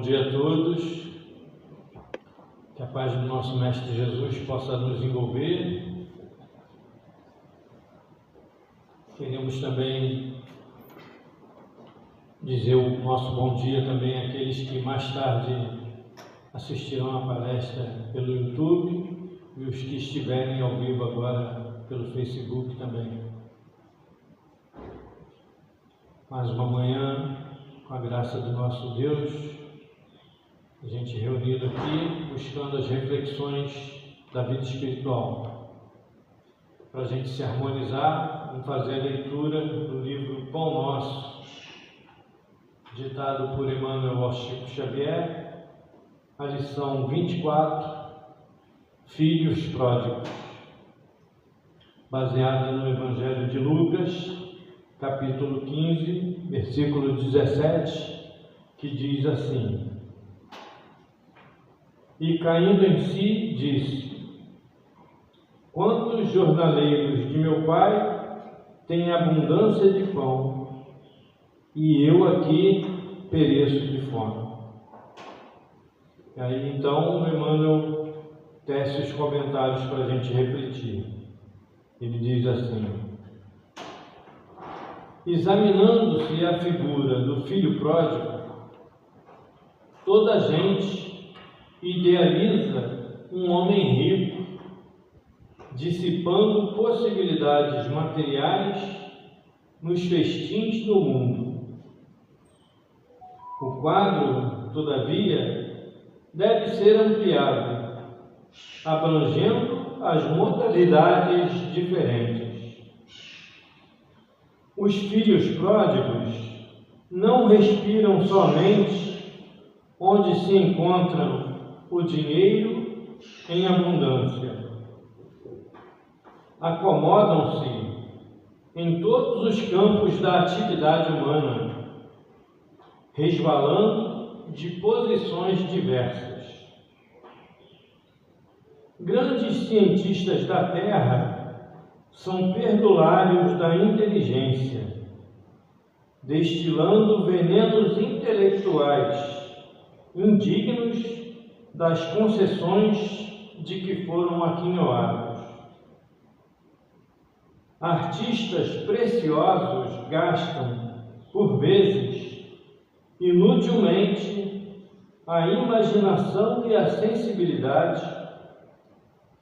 dia a todos, que a paz do nosso Mestre Jesus possa nos envolver. Queremos também dizer o nosso bom dia também àqueles que mais tarde assistirão à palestra pelo YouTube e os que estiverem ao vivo agora pelo Facebook também. Mais uma manhã, com a graça do nosso Deus, a gente reunido aqui, buscando as reflexões da vida espiritual, para a gente se harmonizar, vamos fazer a leitura do livro Pão Nosso, ditado por Emmanuel Chico Xavier, a lição 24, Filhos Pródigos, baseada no Evangelho de Lucas, capítulo 15, versículo 17, que diz assim: E caindo em si, disse: Quantos jornaleiros de meu pai têm abundância de pão, e eu aqui pereço de fome. E aí então o Emmanuel tece os comentários para a gente refletir. Ele diz assim: examinando-se a figura do filho pródigo, toda a gente idealiza um homem rico, dissipando possibilidades materiais nos festins do mundo. O quadro, todavia, deve ser ampliado, abrangendo as modalidades diferentes. Os filhos pródigos não respiram somente onde se encontram o dinheiro em abundância. Acomodam-se em todos os campos da atividade humana, resvalando de posições diversas. Grandes cientistas da Terra são perdulários da inteligência, destilando venenos intelectuais indignos das concessões de que foram aquinhoados. Artistas preciosos gastam, por vezes, inutilmente, a imaginação e a sensibilidade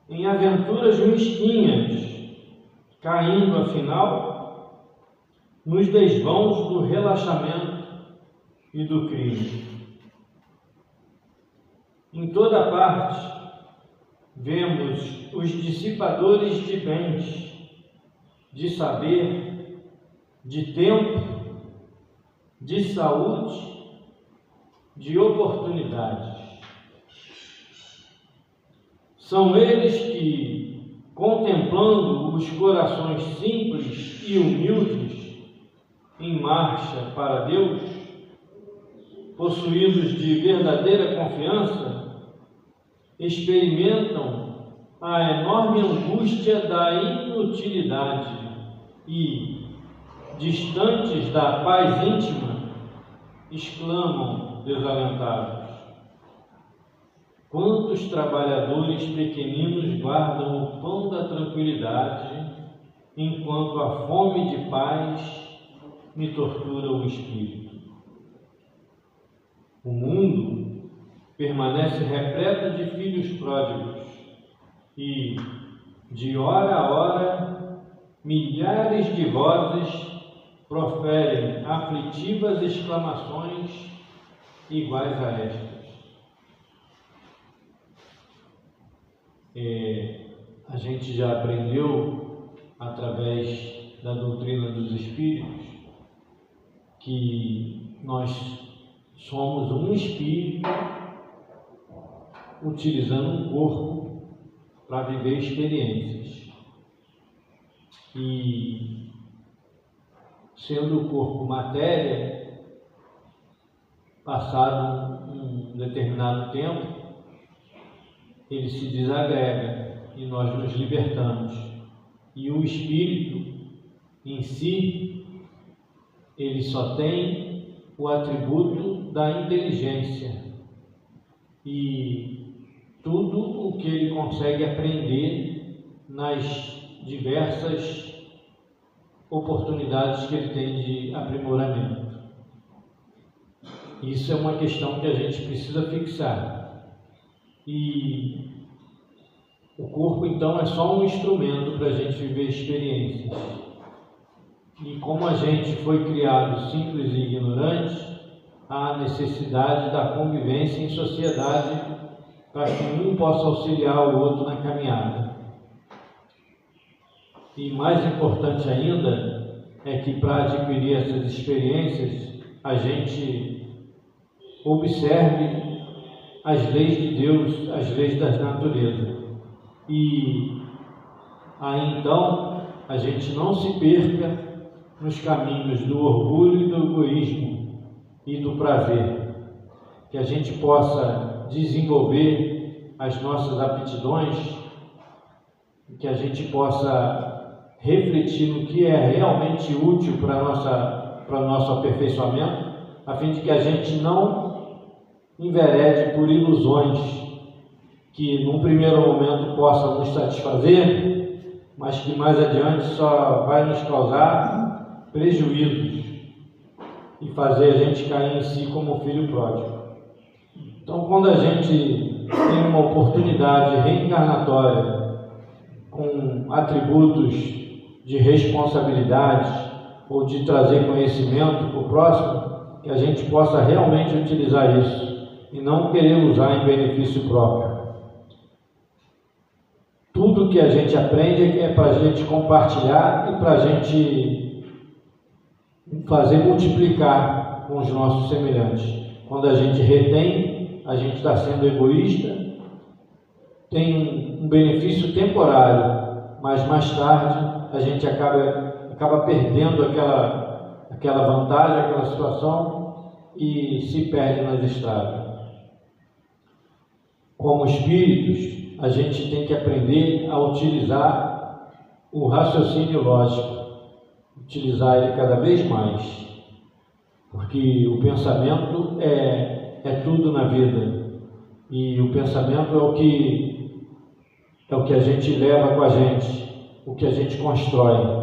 em aventuras mesquinhas, caindo, afinal, nos desvãos do relaxamento e do crime. Em toda parte, vemos os dissipadores de bens, de saber, de tempo, de saúde, de oportunidades. São eles que, contemplando os corações simples e humildes em marcha para Deus, possuídos de verdadeira confiança, experimentam a enorme angústia da inutilidade e, distantes da paz íntima, exclamam desalentados: quantos trabalhadores pequeninos guardam o pão da tranquilidade, enquanto a fome de paz me tortura o espírito. O mundo permanece repleto de filhos pródigos e, de hora a hora, milhares de vozes proferem aflitivas exclamações iguais a estas. A gente já aprendeu, através da doutrina dos Espíritos, que nós somos um espírito utilizando um corpo para viver experiências. E, sendo o corpo matéria, passado um determinado tempo, ele se desagrega e nós nos libertamos. E o espírito em si, ele só tem o atributo da inteligência, e tudo o que ele consegue aprender nas diversas oportunidades que ele tem de aprimoramento. Isso é uma questão que a gente precisa fixar. E o corpo, então, é só um instrumento para a gente viver experiências. E como a gente foi criado simples e ignorante, há a necessidade da convivência em sociedade para que um possa auxiliar o outro na caminhada. E mais importante ainda é que para adquirir essas experiências, a gente observe as leis de Deus, as leis da natureza. E aí então a gente não se perca nos caminhos do orgulho e do egoísmo e do prazer, que a gente possa desenvolver as nossas aptidões, que a gente possa refletir no que é realmente útil para o nosso aperfeiçoamento, a fim de que a gente não enverede por ilusões que num primeiro momento possam nos satisfazer, mas que mais adiante só vai nos causar prejuízos e fazer a gente cair em si como filho pródigo. Então, quando a gente tem uma oportunidade reencarnatória com atributos de responsabilidade ou de trazer conhecimento para o próximo, que a gente possa realmente utilizar isso e não querer usar em benefício próprio. Tudo que a gente aprende é para a gente compartilhar e para a gente fazer multiplicar com os nossos semelhantes. Quando a gente retém, a gente está sendo egoísta, tem um benefício temporário, mas mais tarde a gente acaba perdendo aquela vantagem, aquela situação e se perde nas estradas. Como espíritos, a gente tem que aprender a utilizar o raciocínio lógico, utilizar ele cada vez mais, porque o pensamento é tudo na vida, e o pensamento é o que a gente leva com a gente, o que a gente constrói.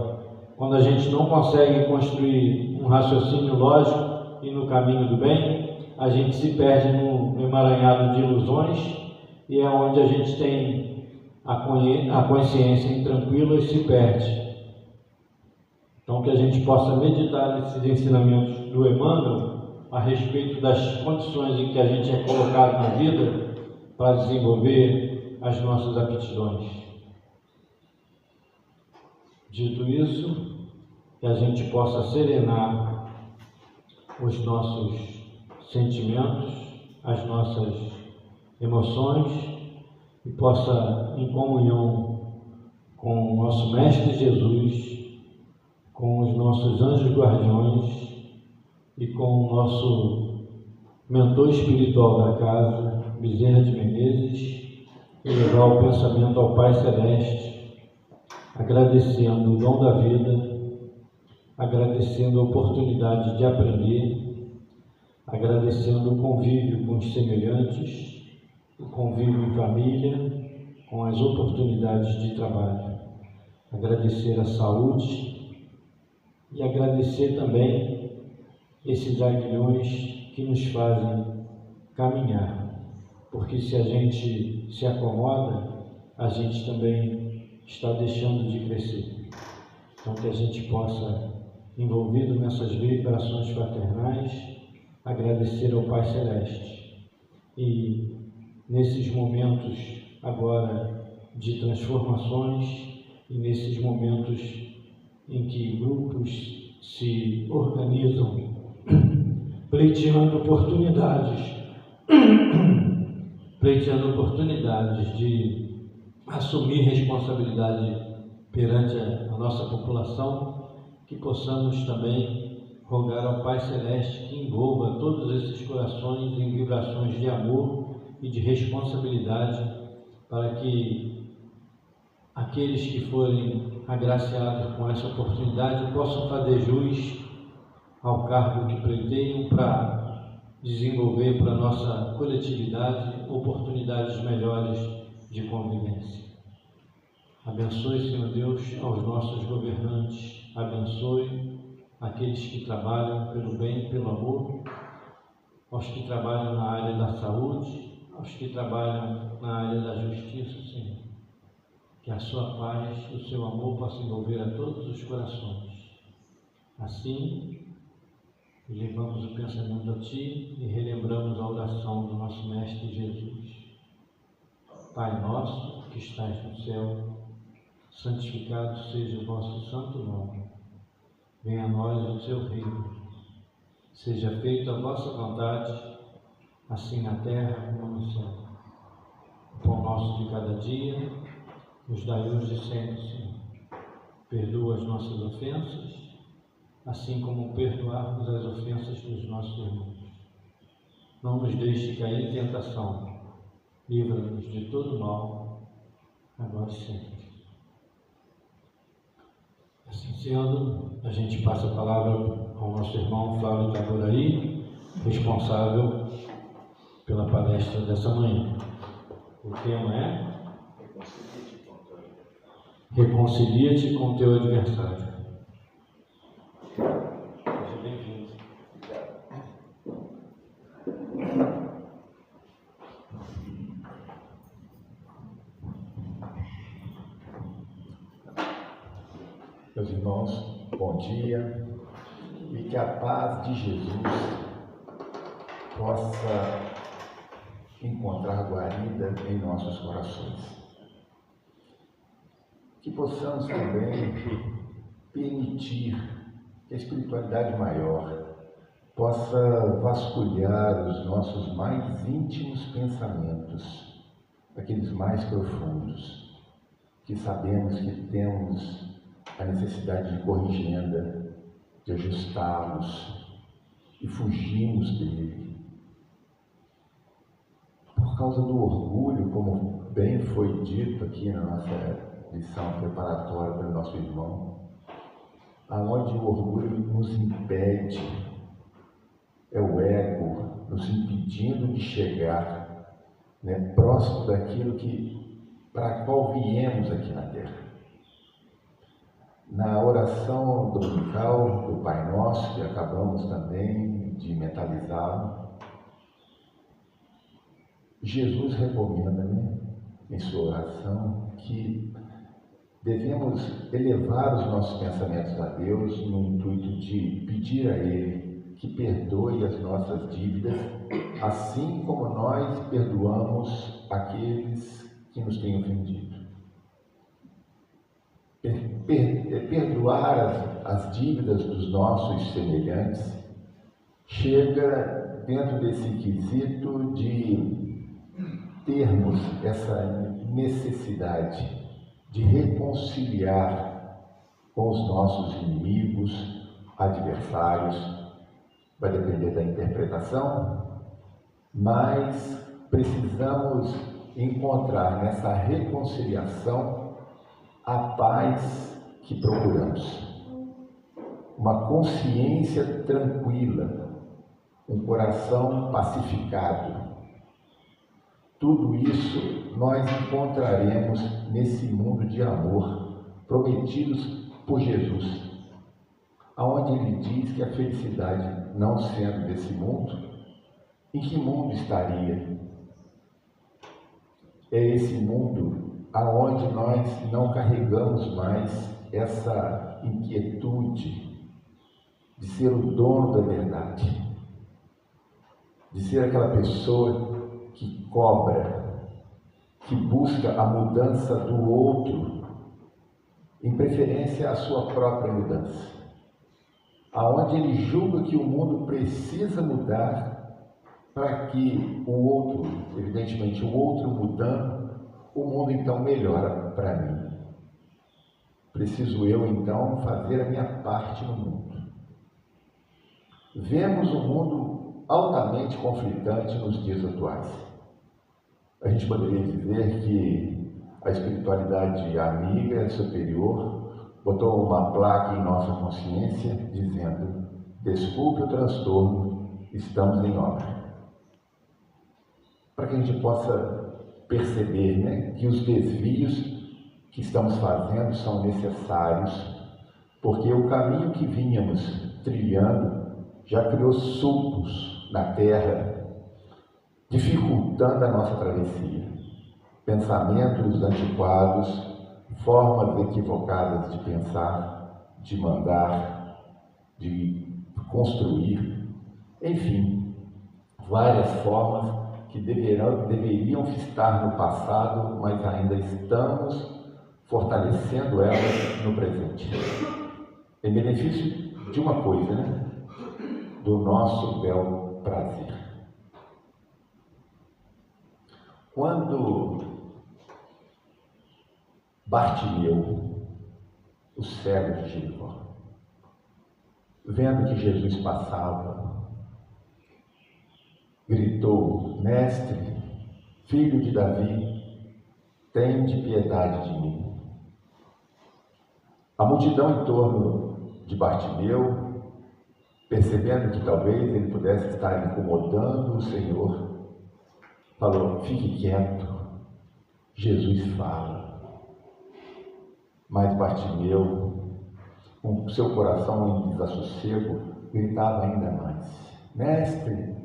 Quando a gente não consegue construir um raciocínio lógico e no caminho do bem, a gente se perde num emaranhado de ilusões, e é onde a gente tem a consciência intranquila e se perde. Então, que a gente possa meditar nesses ensinamentos do Emmanuel a respeito das condições em que a gente é colocado na vida para desenvolver as nossas aptidões. Dito isso, que a gente possa serenar os nossos sentimentos, as nossas emoções e possa, em comunhão com o nosso Mestre Jesus, com os nossos anjos guardiões e com o nosso mentor espiritual da casa, Bezerra de Menezes, elevar o pensamento ao Pai Celeste, agradecendo o dom da vida, agradecendo a oportunidade de aprender, agradecendo o convívio com os semelhantes, o convívio em família, com as oportunidades de trabalho, agradecer a saúde, e agradecer também esses aguilhões que nos fazem caminhar, porque se a gente se acomoda, a gente também está deixando de crescer. Então, que a gente possa, envolvido nessas vibrações fraternais, agradecer ao Pai Celeste. E nesses momentos agora de transformações e nesses momentos em que grupos se organizam pleiteando oportunidades de assumir responsabilidade perante a nossa população, que possamos também rogar ao Pai Celeste que envolva todos esses corações em vibrações de amor e de responsabilidade, para que aqueles que forem agraciados com essa oportunidade possam fazer jus ao cargo que pleiteiam para desenvolver para a nossa coletividade oportunidades melhores de convivência. Abençoe, Senhor Deus, aos nossos governantes, abençoe aqueles que trabalham pelo bem e pelo amor, aos que trabalham na área da saúde, aos que trabalham na área da justiça, Senhor. Que a sua paz e o seu amor possam envolver a todos os corações. Assim, levamos o pensamento a Ti e relembramos a oração do nosso Mestre Jesus. Pai nosso, que estais no céu, santificado seja o vosso santo nome. Venha a nós o seu reino. Seja feita a vossa vontade, assim na terra como no céu. O pão nosso de cada dia, nos dai hoje e sempre, Senhor. Perdoa as nossas ofensas, assim como perdoarmos as ofensas dos nossos irmãos. Não nos deixe cair em tentação. Livra-nos de todo mal, agora e sempre. Assim sendo, a gente passa a palavra ao nosso irmão Flávio Itaboraí, responsável pela palestra dessa manhã. O tema é Reconcilia-te com teu adversário. Seja bem-vindo. Meus irmãos, bom dia, e que a paz de Jesus possa encontrar guarida em nossos corações. Que possamos também permitir que a espiritualidade maior possa vasculhar os nossos mais íntimos pensamentos, aqueles mais profundos, que sabemos que temos a necessidade de corrigenda, de ajustá-los e fugimos dele. Por causa do orgulho, como bem foi dito aqui na nossa lição preparatória para o nosso irmão, aonde o orgulho nos impede, é o ego nos impedindo de chegar, próximo daquilo para qual viemos aqui na Terra. Na oração dominical do Pai Nosso, que acabamos também de mentalizar, Jesus recomenda, em sua oração, que devemos elevar os nossos pensamentos a Deus no intuito de pedir a Ele que perdoe as nossas dívidas, assim como nós perdoamos aqueles que nos têm ofendido. Perdoar as dívidas dos nossos semelhantes chega dentro desse quesito de termos essa necessidade de reconciliar com os nossos inimigos, adversários. Vai depender da interpretação, mas precisamos encontrar nessa reconciliação a paz que procuramos, uma consciência tranquila, um coração pacificado. Tudo isso nós encontraremos nesse mundo de amor prometidos por Jesus, aonde ele diz que a felicidade, não sendo desse mundo, em que mundo estaria? É esse mundo aonde nós não carregamos mais essa inquietude de ser o dono da verdade, de ser aquela pessoa que cobra, que busca a mudança do outro, em preferência à sua própria mudança, aonde ele julga que o mundo precisa mudar para que o outro, evidentemente o outro mudando, o mundo então melhora para mim. Preciso eu então fazer a minha parte no mundo. Vemos um mundo altamente conflitante nos dias atuais. A gente poderia dizer que a espiritualidade amiga, superior, botou uma placa em nossa consciência dizendo: desculpe o transtorno, estamos em obra. Para que a gente possa perceber, né, que os desvios que estamos fazendo são necessários, porque o caminho que vínhamos trilhando já criou sulcos na terra, dificultando a nossa travessia. Pensamentos antiquados, formas equivocadas de pensar, de mandar, de construir, enfim, várias formas que deveriam estar no passado, mas ainda estamos fortalecendo elas no presente. Em benefício de uma coisa, né? Do nosso bel prazer. Quando Bartimeu, o cego de Jericó, vendo que Jesus passava, gritou: Mestre, filho de Davi, tende piedade de mim. A multidão em torno de Bartimeu, percebendo que talvez ele pudesse estar incomodando o Senhor, falou: fique quieto, Jesus fala. Mas Bartimeu, com seu coração em desassossego, gritava ainda mais: Mestre,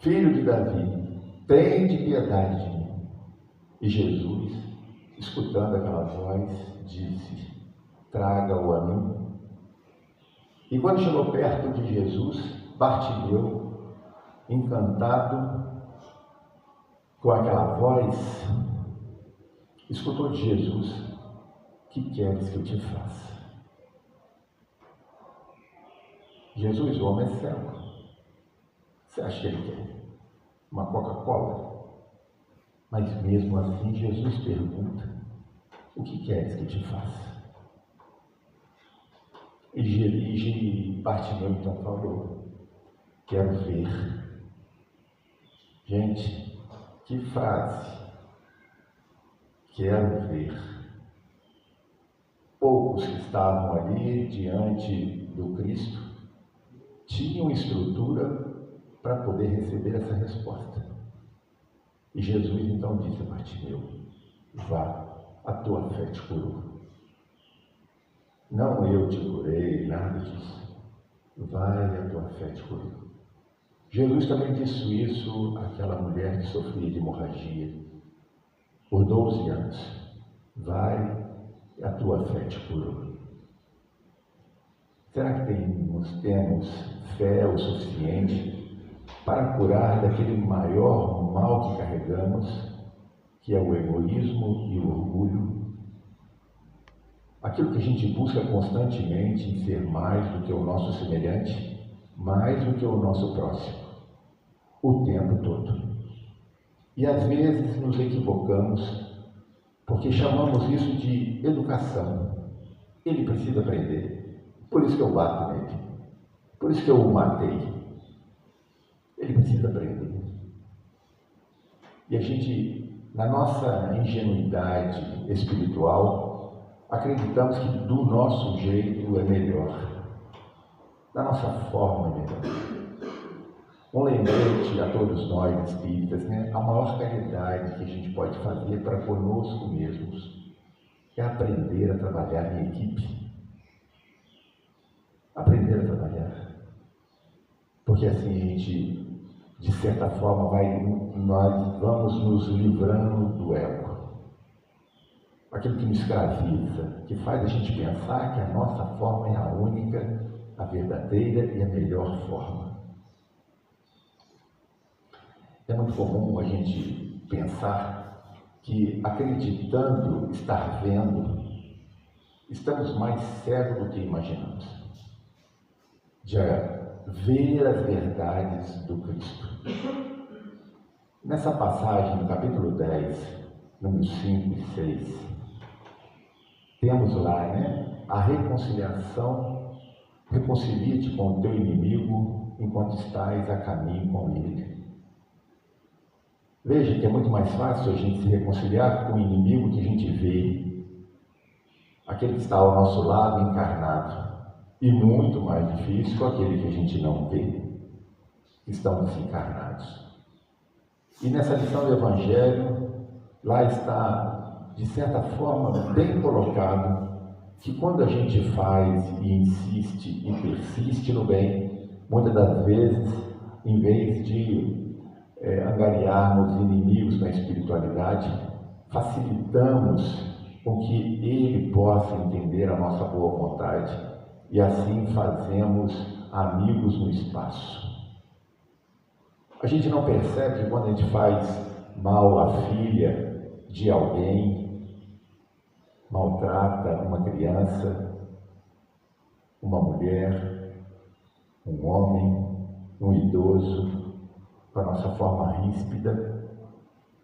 filho de Davi, tende piedade de mim. E Jesus, escutando aquela voz, disse: traga-o a mim. E quando chegou perto de Jesus, Bartimeu, encantado com aquela voz, escutou de Jesus: que queres que eu te faça? Jesus, o homem é cego. Você acha que ele quer uma Coca-Cola? Mas mesmo assim Jesus pergunta: o que queres que eu te faça? E Bartimeu então falou: quero ver. Gente, que frase! Quero ver. Poucos que estavam ali diante do Cristo tinham estrutura para poder receber essa resposta. E Jesus então disse a Bartimeu: vá, a tua fé te curou. Não eu te curei, nada disso. Vai, a tua fé te curou. Jesus também disse isso àquela mulher que sofria de hemorragia por 12 anos. Vai, a tua fé te curou. Será que temos fé o suficiente para curar daquele maior mal que carregamos, que é o egoísmo e o orgulho? Aquilo que a gente busca constantemente em ser mais do que o nosso semelhante, mais do que o nosso próximo, o tempo todo. E às vezes nos equivocamos, porque chamamos isso de educação. Ele precisa aprender, por isso que eu bato nele, por isso que eu o matei. Ele precisa aprender. E a gente, na nossa ingenuidade espiritual, acreditamos que do nosso jeito é melhor, da nossa forma é melhor. Um lembrete a todos nós espíritas, né? A maior caridade que a gente pode fazer para conosco mesmos é aprender a trabalhar em equipe. Aprender a trabalhar. Porque assim a gente, de certa forma, nós vamos nos livrando do ego. Aquilo que nos escraviza, que faz a gente pensar que a nossa forma é a única, a verdadeira e a melhor forma. É muito comum a gente pensar que, acreditando estar vendo, estamos mais cegos do que imaginamos de ver as verdades do Cristo. Nessa passagem, no capítulo 10, números 5 e 6, temos lá, né, a reconciliação. Reconcilia-te com o teu inimigo enquanto estás a caminho com ele. Veja que é muito mais fácil a gente se reconciliar com o inimigo que a gente vê, aquele que está ao nosso lado encarnado, e muito mais difícil com aquele que a gente não vê. que estão desencarnados. E nessa lição do Evangelho, lá está, de certa forma, bem colocado que quando a gente faz e insiste e persiste no bem, muitas das vezes, em vez de angariarmos inimigos na espiritualidade, facilitamos com que ele possa entender a nossa boa vontade e assim fazemos amigos no espaço. A gente não percebe que quando a gente faz mal à filha de alguém, maltrata uma criança, uma mulher, um homem, um idoso, com a nossa forma ríspida,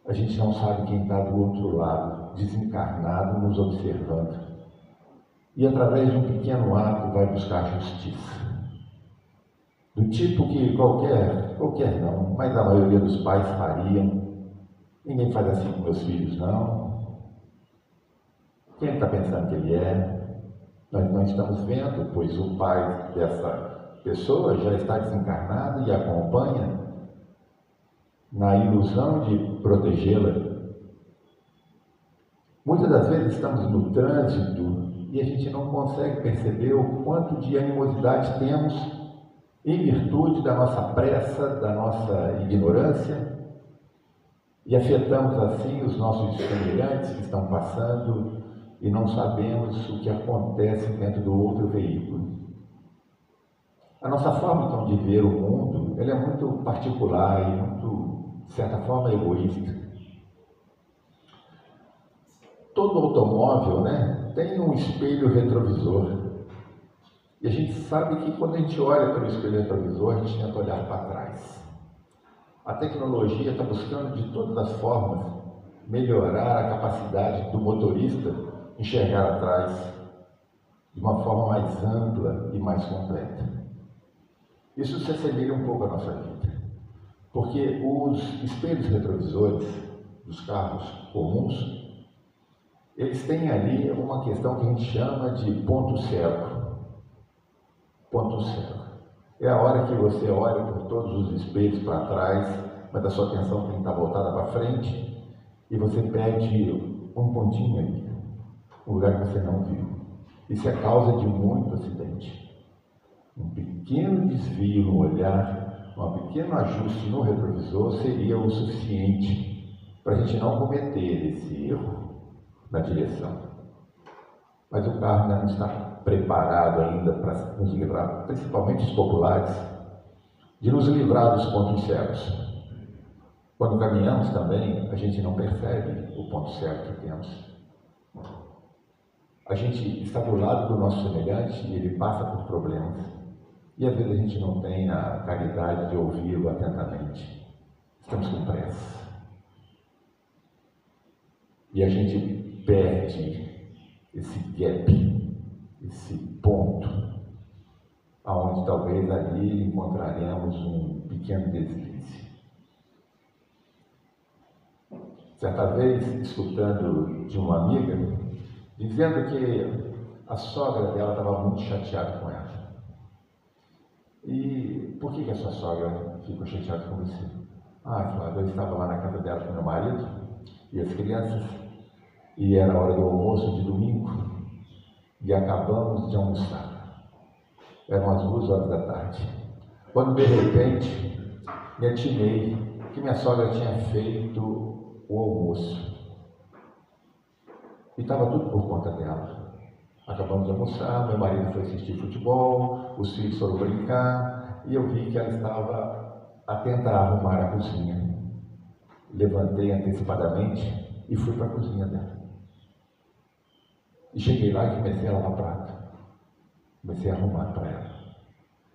a gente não sabe quem está do outro lado, desencarnado, nos observando. E através de um pequeno ato vai buscar justiça. Do tipo que qualquer não, mas a maioria dos pais fariam. Ninguém faz assim com meus filhos, não. Quem está pensando que ele é? Nós não estamos vendo, pois o pai dessa pessoa já está desencarnado e acompanha na ilusão de protegê-la. Muitas das vezes estamos no trânsito e a gente não consegue perceber o quanto de animosidade temos em virtude da nossa pressa, da nossa ignorância, e afetamos assim os nossos semelhantes que estão passando e não sabemos o que acontece dentro do outro veículo. A nossa forma então de ver o mundo, ela é muito particular e muito, de certa forma, egoísta. Todo automóvel, tem um espelho retrovisor. E a gente sabe que quando a gente olha pelo espelho retrovisor, a gente tenta olhar para trás. A tecnologia está buscando de todas as formas melhorar a capacidade do motorista enxergar atrás de uma forma mais ampla e mais completa. Isso se assemelha um pouco à nossa vida, porque os espelhos retrovisores dos carros comuns, eles têm ali uma questão que a gente chama de ponto cego. Ponto cego. É a hora que você olha por todos os espelhos para trás, mas a sua atenção tem que estar voltada para frente, e você perde um pontinho ali, um lugar que você não viu. Isso é causa de muito acidente. Um pequeno desvio no olhar, um pequeno ajuste no retrovisor seria o suficiente para a gente não cometer esse erro na direção. Mas o carro ainda não está preparado ainda para nos livrar, principalmente os populares, de nos livrar dos pontos cegos. Quando caminhamos também, a gente não percebe o ponto cego que temos. A gente está do lado do nosso semelhante e ele passa por problemas. E às vezes a gente não tem a caridade de ouvi-lo atentamente. Estamos com pressa. E a gente perde esse gap, esse ponto, aonde talvez ali encontraremos um pequeno deslize. Certa vez, escutando de uma amiga, dizendo que a sogra dela estava muito chateada com ela. E por que a sua sogra ficou chateada com você? Flávia, eu estava lá na casa dela com meu marido e as crianças, e era a hora do almoço de domingo, e acabamos de almoçar. Eram as 2 horas da tarde. Quando de repente me atinei que minha sogra tinha feito o almoço. E estava tudo por conta dela. Acabamos de almoçar, meu marido foi assistir futebol, os filhos foram brincar, e eu vi que ela estava atenta a arrumar a cozinha. Levantei antecipadamente e fui para a cozinha dela. E cheguei lá e comecei a lavar prato. Comecei a arrumar para ela.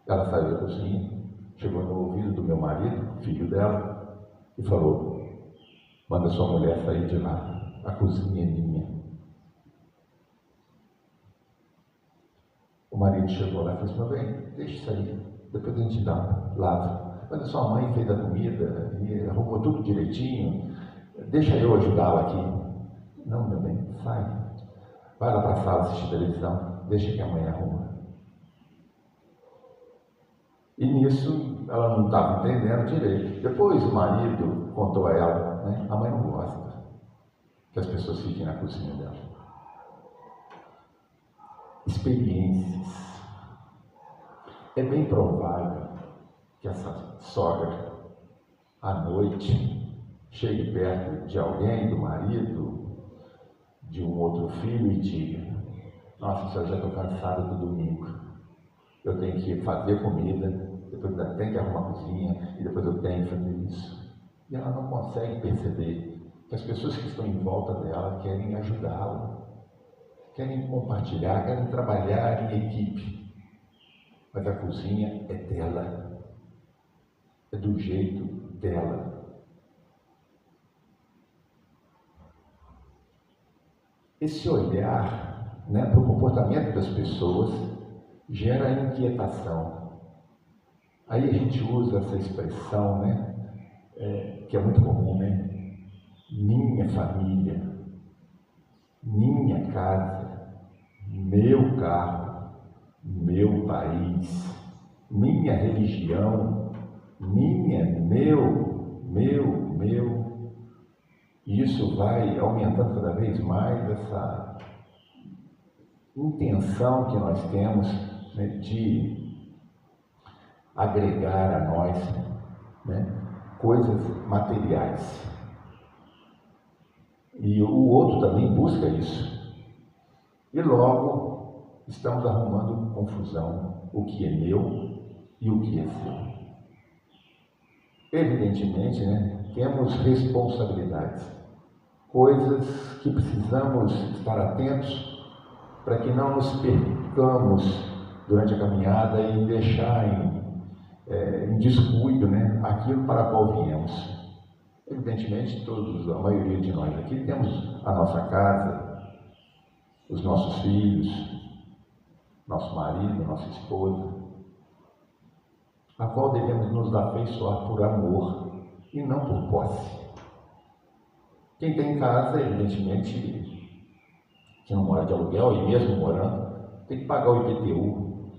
Ela saiu da cozinha, chegou no ouvido do meu marido, filho dela, e falou: manda sua mulher sair de lá, a cozinha é minha. O marido chegou lá e falou assim: meu bem, deixa sair, depois a gente lava. Mas a sua mãe fez a comida e arrumou tudo direitinho, deixa eu ajudá-la aqui. Não, meu bem, sai. Vai lá para a sala assistir televisão, deixa que a mãe arruma. E nisso, ela não estava entendendo direito. Depois o marido contou a ela, né? A mãe não gosta que as pessoas fiquem na cozinha dela. Experiências. É bem provável que essa sogra, à noite, chegue perto de alguém, do marido, de um outro filho e diga: nossa, senhora, já estou cansada do domingo. Eu tenho que fazer comida, depois ainda tenho que arrumar a cozinha, e depois eu tenho que fazer isso. E ela não consegue perceber que as pessoas que estão em volta dela querem ajudá-la, querem compartilhar, querem trabalhar em equipe. Mas a cozinha é dela, é do jeito dela. Esse olhar, né, para o comportamento das pessoas gera inquietação. Aí a gente usa essa expressão, né, que é muito comum, né? Minha família, minha casa, meu carro, meu país, minha religião, meu. E isso vai aumentando cada vez mais essa intenção que nós temos, né, de agregar a nós, né, coisas materiais. E o outro também busca isso. E logo estamos arrumando confusão, o que é meu e o que é seu. Evidentemente, né, temos responsabilidades, coisas que precisamos estar atentos para que não nos percamos durante a caminhada e deixar em descuido, né, aquilo para o qual viemos. Evidentemente, todos, a maioria de nós aqui, temos a nossa casa, os nossos filhos, nosso marido, nossa esposa, a qual devemos nos afeiçoar por amor e não por posse. Quem tem casa, evidentemente, que não mora de aluguel e mesmo morando, tem que pagar o IPTU.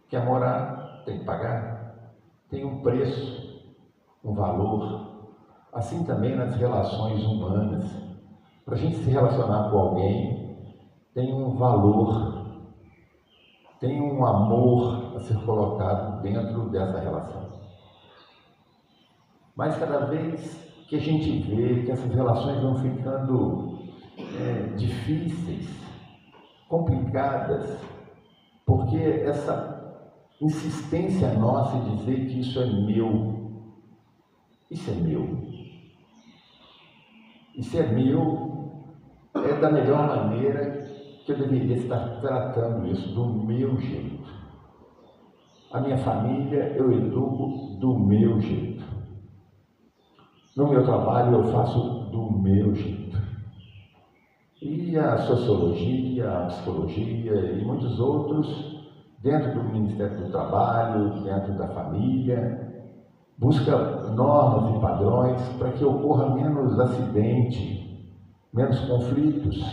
Quer morar, tem que pagar. Tem um preço, um valor. Assim também nas relações humanas. Para a gente se relacionar com alguém, tem um valor, tem um amor a ser colocado dentro dessa relação. Mas cada vez que a gente vê que essas relações vão ficando difíceis, complicadas, porque essa insistência nossa em dizer que isso é meu, isso é meu. Isso é meu, é da melhor maneira que eu deveria estar tratando isso, do meu jeito. A minha família eu educo do meu jeito. No meu trabalho eu faço do meu jeito. E a sociologia, a psicologia e muitos outros, dentro do Ministério do Trabalho, dentro da família, busca normas e padrões para que ocorra menos acidente, menos conflitos.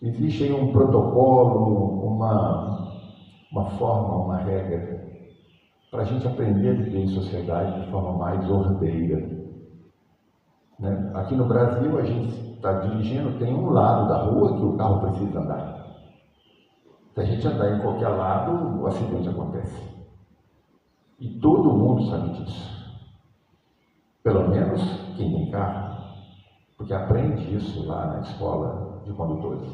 Existe aí um protocolo, uma forma, uma regra, para a gente aprender a viver em sociedade de forma mais ordeira. Né? Aqui no Brasil, a gente está dirigindo, tem um lado da rua que o carro precisa andar. Se a gente andar em qualquer lado, o acidente acontece. E todo mundo sabe disso. Pelo menos quem tem carro, porque aprende isso lá na escola de condutores.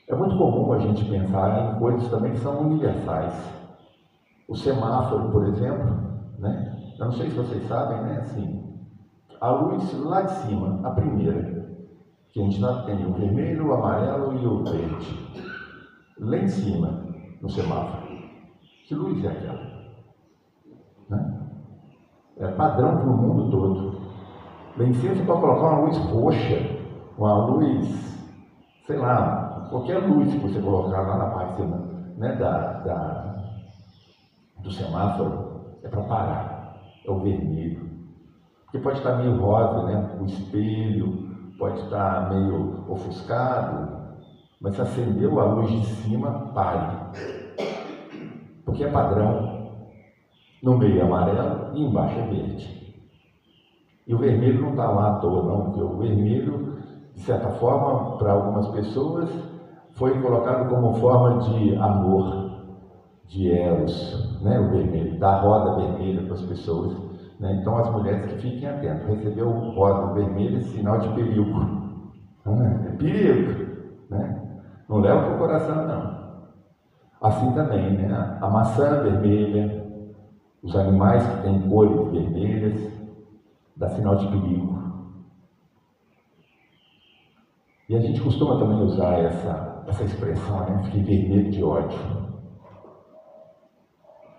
É muito comum a gente pensar em coisas também que são universais. O semáforo, por exemplo, né? Eu não sei se vocês sabem, né? Assim, a luz lá de cima, a primeira, que a gente tem o vermelho, o amarelo e o verde. Lá em cima, no semáforo. Que luz é aquela? Né? É padrão para o mundo todo. Lá em cima você pode colocar uma luz roxa, uma luz, sei lá, qualquer luz que você colocar lá na parte de cima, né, do semáforo, é para parar, é o vermelho. Porque pode estar meio rosa, né, o espelho, pode estar meio ofuscado, mas se acendeu a luz de cima, pare. Porque é padrão. No meio é amarelo e embaixo é verde. E o vermelho não está lá à toa, não, porque o vermelho, de certa forma, para algumas pessoas, foi colocado como forma de amor, de eros, né? O vermelho, da roda vermelha para as pessoas. Né? Então, as mulheres que fiquem atentas, recebeu roda vermelha, sinal de perigo. É perigo, né? Não leva para o coração, não. Assim também, né? A maçã vermelha, os animais que têm cores vermelhas, dá sinal de perigo. E a gente costuma também usar essa expressão, né? Fiquei vermelho de ódio.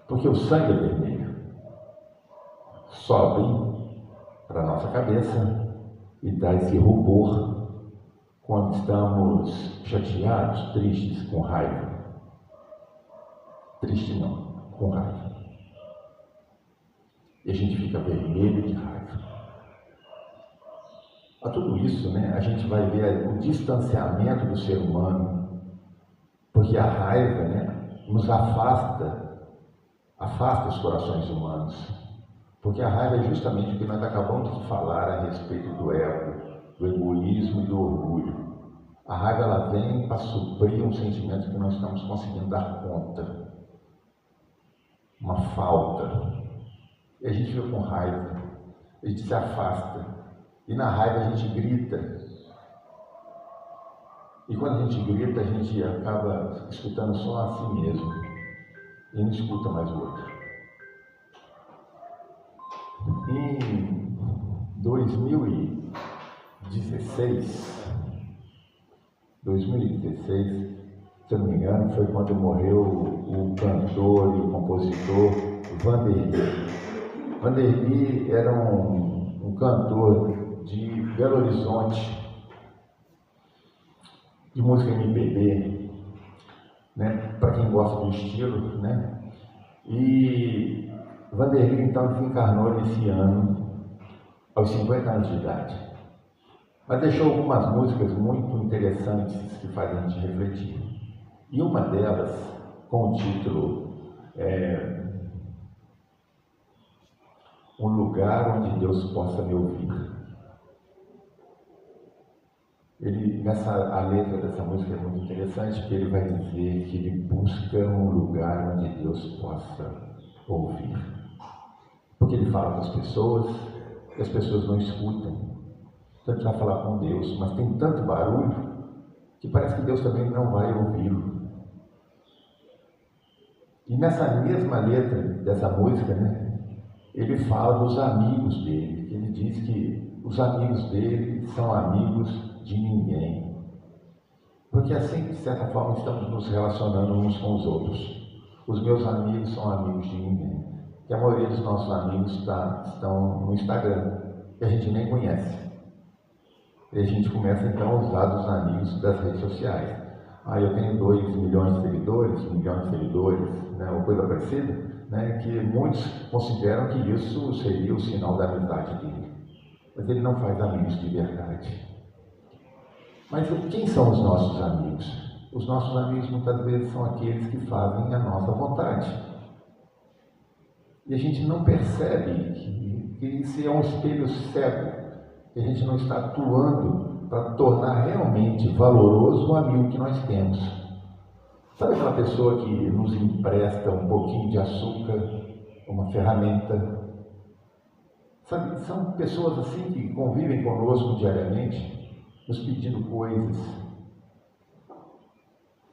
Porque o sangue é vermelho. Sobe para a nossa cabeça e dá esse rubor quando estamos chateados, tristes, com raiva. Triste não, com raiva. E a gente fica vermelho de raiva. A tudo isso, né, a gente vai ver o distanciamento do ser humano, porque a raiva, né, nos afasta os corações humanos. Porque a raiva é justamente o que nós acabamos de falar a respeito do ego, do egoísmo e do orgulho. A raiva ela vem para suprir um sentimento que nós estamos conseguindo dar conta. Uma falta. E a gente fica com raiva, a gente se afasta. E na raiva a gente grita. E quando a gente grita, a gente acaba escutando só a si mesmo. E não escuta mais o outro. Em 2016, se eu não me engano, foi quando morreu o cantor e o compositor Vanderly. Vanderly era um cantor de Belo Horizonte, de música MPB, né? Para quem gosta do estilo, né? E Vanderly então desencarnou nesse ano, aos 50 anos de idade. Mas deixou algumas músicas muito interessantes que fazem a gente refletir. E uma delas, com o título Um Lugar Onde Deus Possa Me Ouvir. A letra dessa música é muito interessante, porque ele vai dizer que ele busca um lugar onde Deus possa ouvir. Porque ele fala com as pessoas e as pessoas não escutam. Então ele vai falar com Deus, mas tem tanto barulho que parece que Deus também não vai ouvi-lo. E nessa mesma letra dessa música, né, ele fala dos amigos dele. Ele diz que os amigos dele são amigos de ninguém. Porque assim, de certa forma, estamos nos relacionando uns com os outros. Os meus amigos são amigos de ninguém. Que a maioria dos nossos amigos estão no Instagram, que a gente nem conhece. E a gente começa então a usar dos amigos das redes sociais. Eu tenho 2 milhões de seguidores, 1 milhão de seguidores, né, ou coisa parecida, né, que muitos consideram que isso seria o sinal da amizade dele. Mas ele não faz amigos de verdade. Mas quem são os nossos amigos? Os nossos amigos muitas vezes são aqueles que fazem a nossa vontade. E a gente não percebe que isso é um espelho cego, que a gente não está atuando para tornar realmente valoroso o amigo que nós temos. Sabe aquela pessoa que nos empresta um pouquinho de açúcar, uma ferramenta? Sabe, são pessoas assim que convivem conosco diariamente, nos pedindo coisas.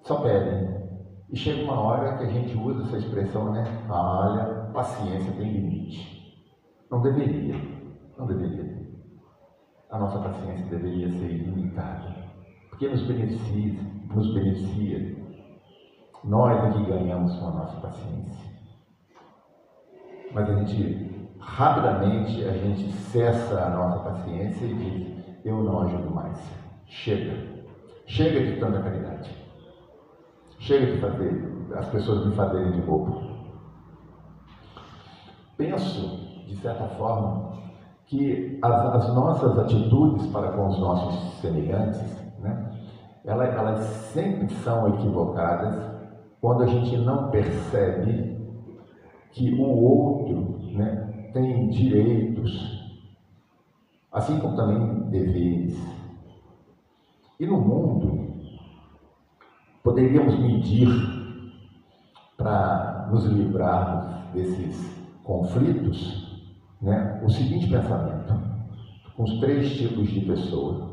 Só pedem. E chega uma hora que a gente usa essa expressão, né? Olha, paciência tem limite. Não deveria ter. A nossa paciência deveria ser ilimitada, porque nos beneficia. Nós é que ganhamos com a nossa paciência. Mas rapidamente, a gente cessa a nossa paciência e diz, eu não ajudo mais. Chega de tanta caridade. Chega de fazer as pessoas me fazerem de bobo. Penso, de certa forma, que as nossas atitudes para com os nossos semelhantes, né, elas sempre são equivocadas quando a gente não percebe que o outro, né, tem direitos, assim como também deveres. E no mundo, poderíamos medir, para nos livrarmos desses conflitos, né, o seguinte pensamento, com os 3 tipos de pessoa.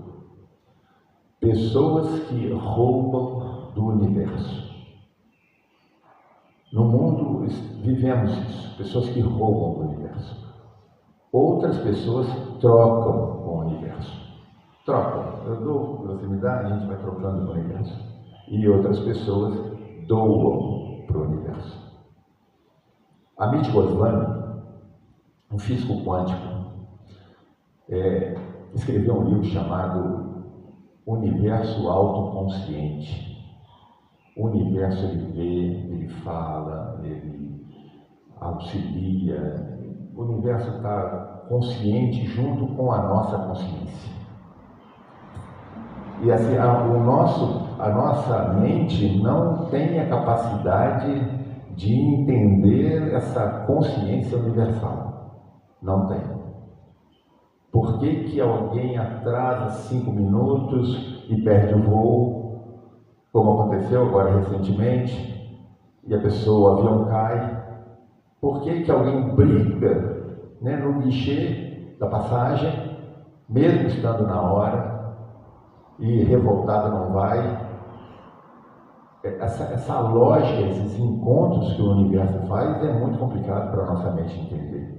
Pessoas que roubam do universo. No mundo vivemos isso, pessoas que roubam do universo. Outras pessoas trocam com o universo. Trocam. Eu dou, você me dá, a gente vai trocando com o universo. E outras pessoas doam para o universo. Amit Goswami, um físico quântico, escreveu um livro chamado Universo Autoconsciente. O universo ele vê, ele fala, ele auxilia. O universo está consciente junto com a nossa consciência. E assim, a nossa mente não tem a capacidade de entender essa consciência universal. Não tem. Por que alguém atrasa 5 minutos e perde o voo, como aconteceu agora recentemente, e a pessoa, o avião cai? Por que alguém briga, né, no guichê da passagem, mesmo estando na hora, e revoltado não vai? Essa lógica, esses encontros que o universo faz, é muito complicado para a nossa mente entender.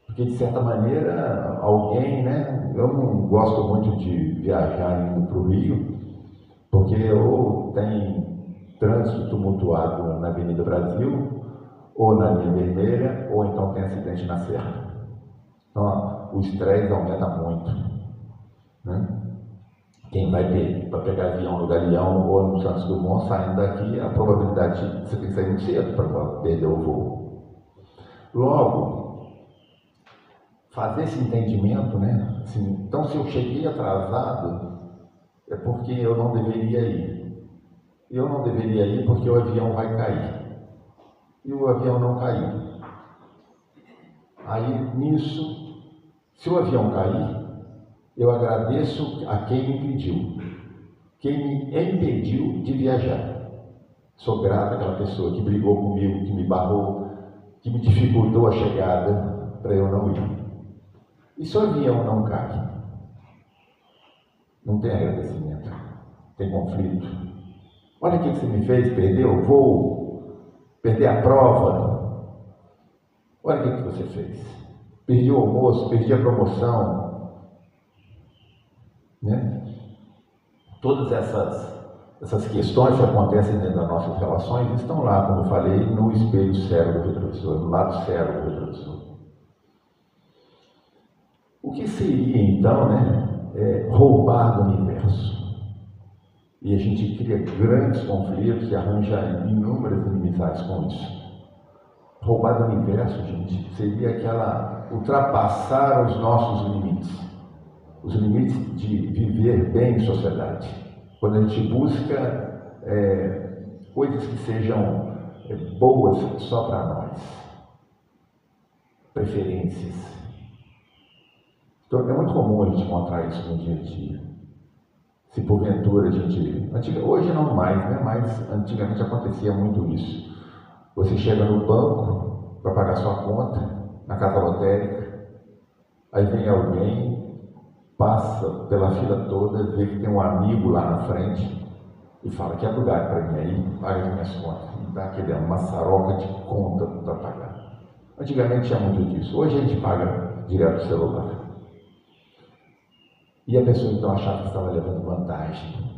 Porque, de certa maneira, alguém, né? Eu não gosto muito de viajar indo para o Rio, porque ou tem trânsito tumultuado na Avenida Brasil, ou na linha vermelha, ou então tem acidente na serra. Então, o estresse aumenta muito, né? Quem vai para pegar avião no Galeão ou no Santos Dumont, saindo daqui, a probabilidade de você ter que sair muito cedo para perder o voo. Logo, fazer esse entendimento, né? Assim, então, se eu cheguei atrasado, é porque eu não deveria ir. Eu não deveria ir porque o avião vai cair. E o avião não caiu. Aí, nisso, se o avião cair, eu agradeço a quem me impediu. Quem me impediu de viajar. Sou grato àquela pessoa que brigou comigo, que me barrou, que me dificultou a chegada para eu não ir. E se o avião não cai? Não tem agradecimento, tem conflito. Olha o que você me fez, perdeu o voo, perder a prova. Olha o que você fez. Perdi o almoço, perdi a promoção. Né? Todas essas questões que acontecem dentro das nossas relações estão lá, como eu falei, no espelho cérebro retrovisor, no lado cérebro retrovisor. O que seria então, né, roubar do universo? E a gente cria grandes conflitos e arranja inúmeras inimizades com isso. Roubar do universo, gente, seria ultrapassar os nossos limites. Os limites de viver bem em sociedade. Quando a gente busca coisas que sejam boas só para nós. Preferências. Então, é muito comum a gente encontrar isso no dia a dia. Se porventura a gente... Hoje não mais, né? Mas antigamente acontecia muito isso. Você chega no banco para pagar sua conta, na casa lotérica, aí vem alguém, passa pela fila toda, vê que tem um amigo lá na frente e fala: quer lugar para mim aí? Paga as minhas contas. E dá aquele maçaroca de conta para pagar. Antigamente tinha muito disso. Hoje a gente paga direto do celular. E a pessoa então achava que estava levando vantagem.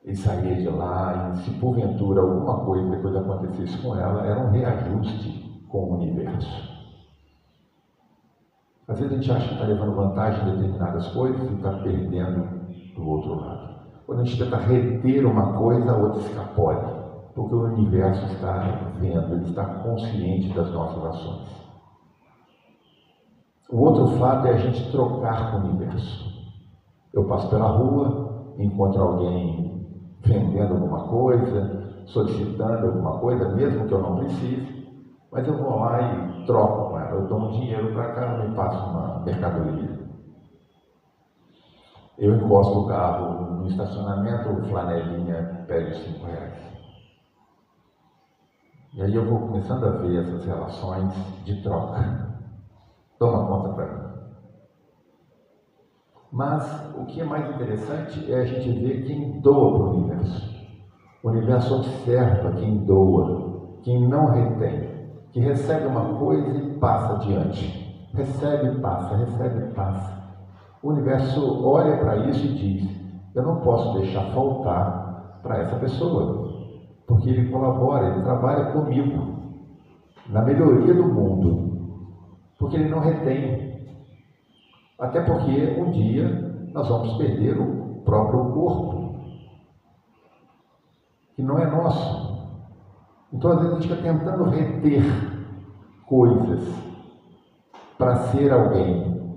E saía de lá, e se porventura alguma coisa depois acontecesse com ela, era um reajuste com o universo. Às vezes a gente acha que está levando vantagem em determinadas coisas e está perdendo do outro lado. Quando a gente tenta reter uma coisa, a outra escapole, porque o universo está vendo, ele está consciente das nossas ações. O outro fato é a gente trocar com o universo. Eu passo pela rua, encontro alguém vendendo alguma coisa, solicitando alguma coisa, mesmo que eu não precise, mas eu vou lá e troco com ela. Eu dou um dinheiro para cá, ela me passa uma mercadoria. Eu encosto o carro no estacionamento, o flanelinha pede os R$5. E aí eu vou começando a ver essas relações de troca. Toma conta para mim. Mas o que é mais interessante é a gente ver quem doa para o universo. O universo observa quem doa, quem não retém, que recebe uma coisa e passa adiante. Recebe e passa, recebe e passa. O universo olha para isso e diz: eu não posso deixar faltar para essa pessoa, porque ele colabora, ele trabalha comigo na melhoria do mundo, porque ele não retém. Até porque um dia nós vamos perder o próprio corpo, que não é nosso. Então às vezes a gente fica tentando reter coisas para ser alguém.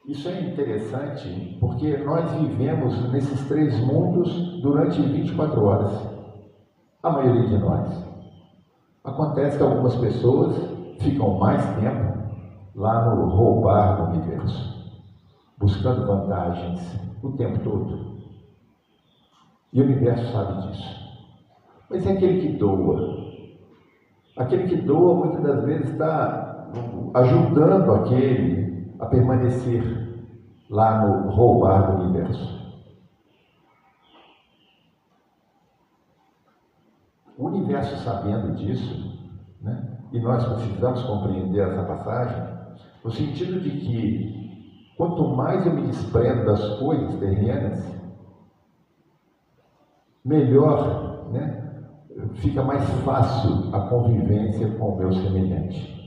Isso é interessante porque nós vivemos nesses 3 mundos durante 24 horas. A maioria de nós. Acontece que algumas pessoas ficam mais tempo lá no roubar do universo, buscando vantagens o tempo todo. E o universo sabe disso. Mas é aquele que doa. Aquele que doa muitas das vezes está ajudando aquele a permanecer lá no roubar do universo. O universo sabendo disso, né? E nós precisamos compreender essa passagem, no sentido de que quanto mais eu me desprendo das coisas terrenas, melhor, né? Fica mais fácil a convivência com o meu semelhante.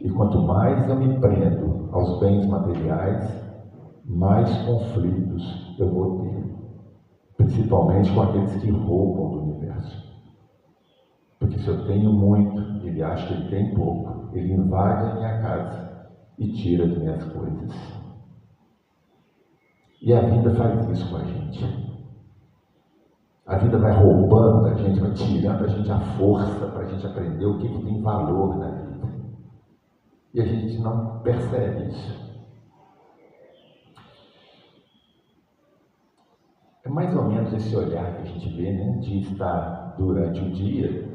E quanto mais eu me prendo aos bens materiais, mais conflitos eu vou ter. Principalmente com aqueles que roubam do universo. Porque se eu tenho muito, ele acha que ele tem pouco, ele invade a minha casa e tira as minhas coisas. E a vida faz isso com a gente. A vida vai roubando da gente, vai tirando a gente a força para a gente aprender o que tem valor na vida. E a gente não percebe isso. É mais ou menos esse olhar que a gente vê, né, de estar durante o dia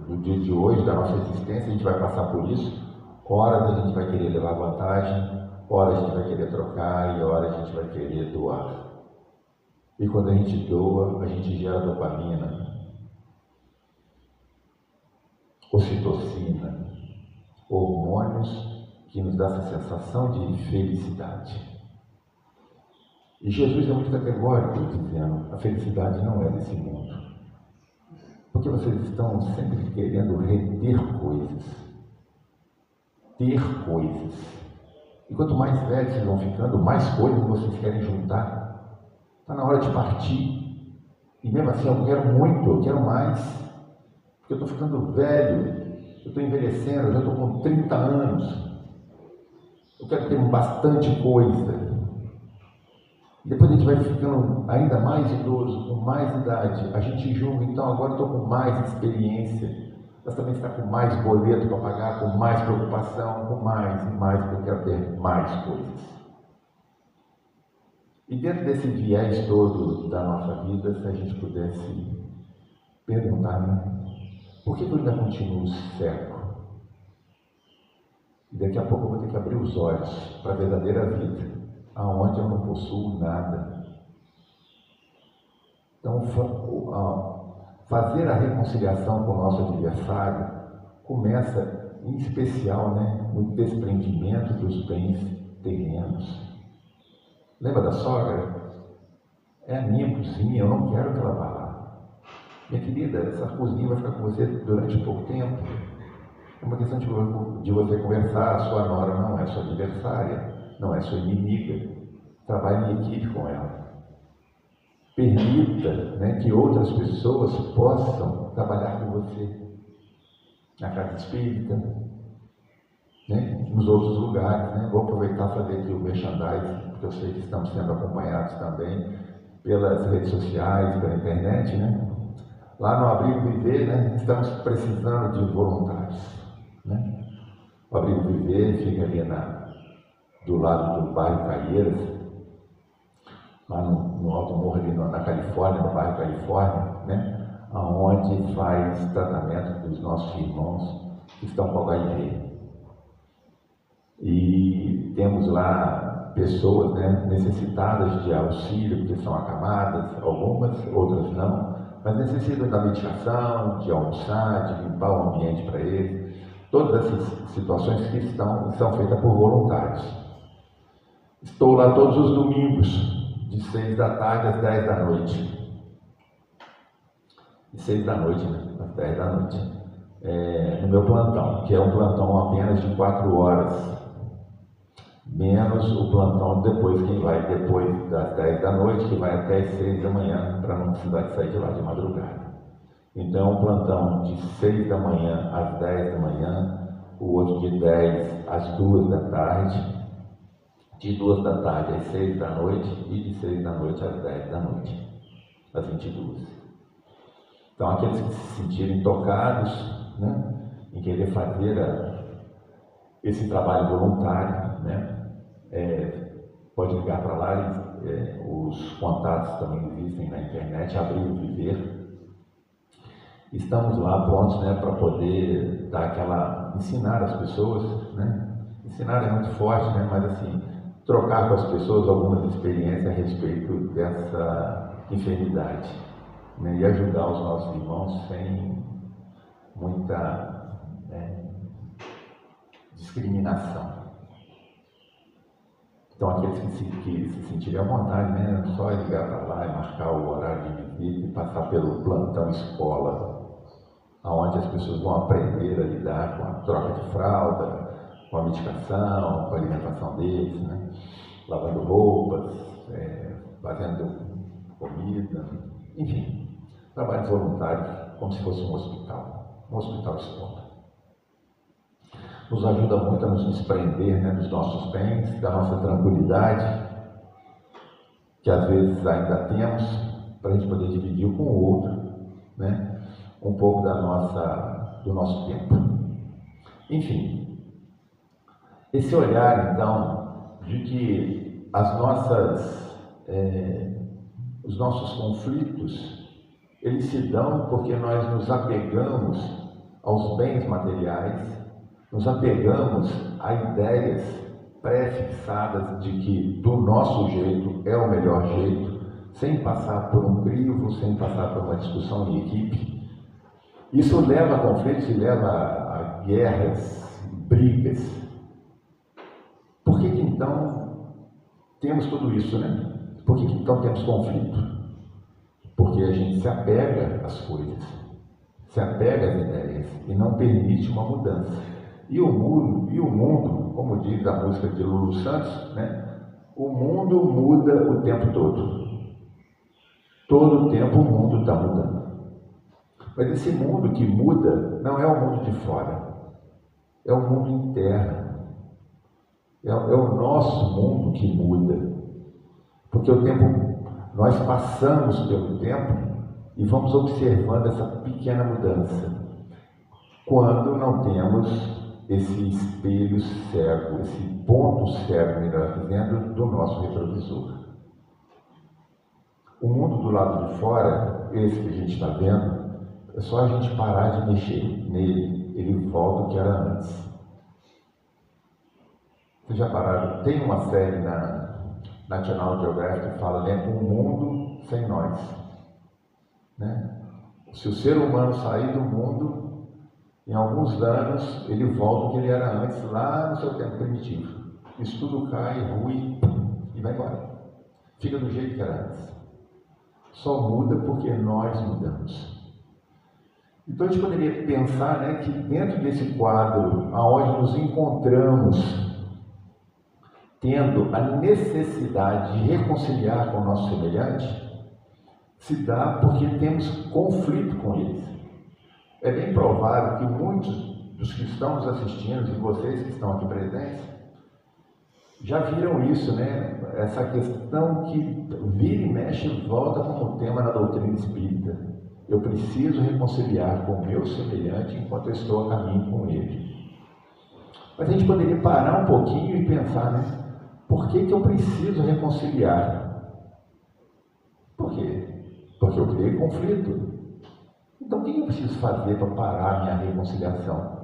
do dia de hoje, da nossa existência, a gente vai passar por isso. Horas a gente vai querer levar vantagem, horas a gente vai querer trocar e horas a gente vai querer doar. E quando a gente doa, a gente gera dopamina, ocitocina, hormônios que nos dão essa sensação de felicidade. E Jesus é muito categórico dizendo: a felicidade não é desse mundo. Porque vocês estão sempre querendo reter coisas, ter coisas. E quanto mais velhos vocês vão ficando, mais coisas vocês querem juntar. Está na hora de partir. E mesmo assim, eu quero muito, eu quero mais. Porque eu estou ficando velho, eu estou envelhecendo, eu já estou com 30 anos. Eu quero ter bastante coisa. Depois a gente vai ficando ainda mais idoso, com mais idade. A gente julga, então agora estou com mais experiência. Mas também está com mais boleto para pagar, com mais preocupação, com mais e mais, porque eu quero ter mais coisas. E dentro desse viés todo da nossa vida, se a gente pudesse perguntar, né? Por que eu ainda continuo cego? E daqui a pouco eu vou ter que abrir os olhos para a verdadeira vida, aonde eu não possuo nada. Então, fazer a reconciliação com o nosso adversário começa, em especial, né, no desprendimento dos bens terrenos. Lembra da sogra? É a minha cozinha, eu não quero que ela vá lá. Minha querida, essa cozinha vai ficar com você durante pouco tempo. É uma questão de você conversar. A sua nora não é sua adversária, não é sua inimiga. Trabalhe em equipe com ela. Permita, né, que outras pessoas possam trabalhar com você. Na casa espírita, né, nos outros lugares. Né? Vou aproveitar e fazer aqui o merchandising, porque porque eu sei que estamos sendo acompanhados também pelas redes sociais, pela internet, né? Lá no Abrigo Viver, né, estamos precisando de voluntários, né? O Abrigo Viver fica ali do lado do bairro Caieiras, lá no Alto Morro, ali na Califórnia, no bairro Califórnia, né? Onde faz tratamento dos nossos irmãos que estão com HIV. E temos lá pessoas, né, necessitadas de auxílio, porque são acamadas, algumas, outras não, mas necessitam da medicação, de almoçar, de limpar o ambiente para eles. Todas essas situações que são feitas por voluntários. Estou lá todos os domingos, de 6 da tarde às 10 da noite. De 6 da noite, né? Às 10 da noite. No meu plantão, que é um plantão apenas de 4 horas, menos o plantão depois, quem vai depois das 10 da noite, que vai até as 6 da manhã, para não precisar sair de lá de madrugada. Então, um plantão de 6 da manhã às 10 da manhã, o outro de 10 às 2 da tarde, de 2 da tarde às 6 da noite e de 6 da noite às 10 da noite, às 22. Então, aqueles que se sentirem tocados, né, em querer fazer esse trabalho voluntário, né, pode ligar para lá, os contatos também existem na internet, Abrigo Viver. Estamos lá prontos, né, para poder dar ensinar as pessoas, né? Ensinar é muito forte, né, mas assim, trocar com as pessoas algumas experiências a respeito dessa enfermidade, né, e ajudar os nossos irmãos sem muita discriminação. Então, aqueles que se sentirem à vontade, né, só ligar para lá e marcar o horário de visita e passar pelo plantão escola, onde as pessoas vão aprender a lidar com a troca de fralda, com a medicação, com a alimentação deles, né, lavando roupas, fazendo comida, enfim, trabalho voluntário, como se fosse um hospital escola. Nos ajuda muito a nos desprender, né, dos nossos bens, da nossa tranquilidade, que às vezes ainda temos, para a gente poder dividir com o outro, né, um pouco do nosso tempo. Enfim, esse olhar, então, de que os nossos conflitos, eles se dão porque nós nos apegamos aos bens materiais, nos apegamos a ideias pré-fixadas de que do nosso jeito é o melhor jeito, sem passar por um crivo, sem passar por uma discussão em equipe. Isso leva a conflitos e leva a guerras, brigas. Por que então temos tudo isso, né? Por que então temos conflito? Porque a gente se apega às coisas, se apega às ideias e não permite uma mudança. E o mundo, como diz a música de Lulu Santos, né? O mundo muda o tempo todo. Todo o tempo o mundo está mudando. Mas esse mundo que muda não é o mundo de fora, é o mundo interno. É o nosso mundo que muda. Porque nós passamos pelo tempo e vamos observando essa pequena mudança. Quando não temos esse espelho cego, esse ponto cego, melhor dizendo, do nosso retrovisor. O mundo do lado de fora, esse que a gente está vendo, é só a gente parar de mexer nele, ele volta ao que era antes. Vocês já pararam? Tem uma série na National Geographic que fala, né, um mundo sem nós. Né? Se o ser humano sair do mundo, em alguns anos, ele volta ao que ele era antes, lá no seu tempo primitivo. Isso tudo cai, rui e vai embora. Fica do jeito que era antes. Só muda porque nós mudamos. Então a gente poderia pensar, né, que dentro desse quadro, aonde nos encontramos, tendo a necessidade de reconciliar com o nosso semelhante, se dá porque temos conflito com eles. É bem provável que muitos dos que estão nos assistindo, e vocês que estão aqui presentes, já viram isso, né? essa questão que vira e mexe e volta como tema na doutrina espírita. Eu preciso reconciliar com o meu semelhante enquanto eu estou a caminho com ele. Mas a gente poderia parar um pouquinho e pensar, né? Por que eu preciso reconciliar? Por quê? Porque eu criei conflito. Então, o que eu preciso fazer para parar a minha reconciliação?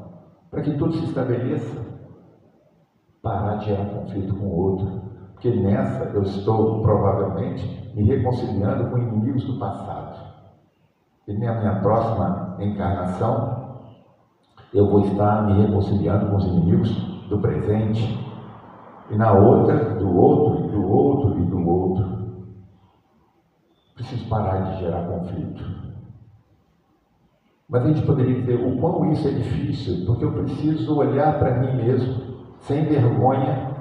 Para que tudo se estabeleça? Parar de gerar conflito com o outro. Porque nessa eu estou, provavelmente, me reconciliando com inimigos do passado. E na minha próxima encarnação, eu vou estar me reconciliando com os inimigos do presente. E na outra, do outro, e do outro, e do outro. Preciso parar de gerar conflito. Mas a gente poderia dizer o quão isso é difícil, porque eu preciso olhar para mim mesmo, sem vergonha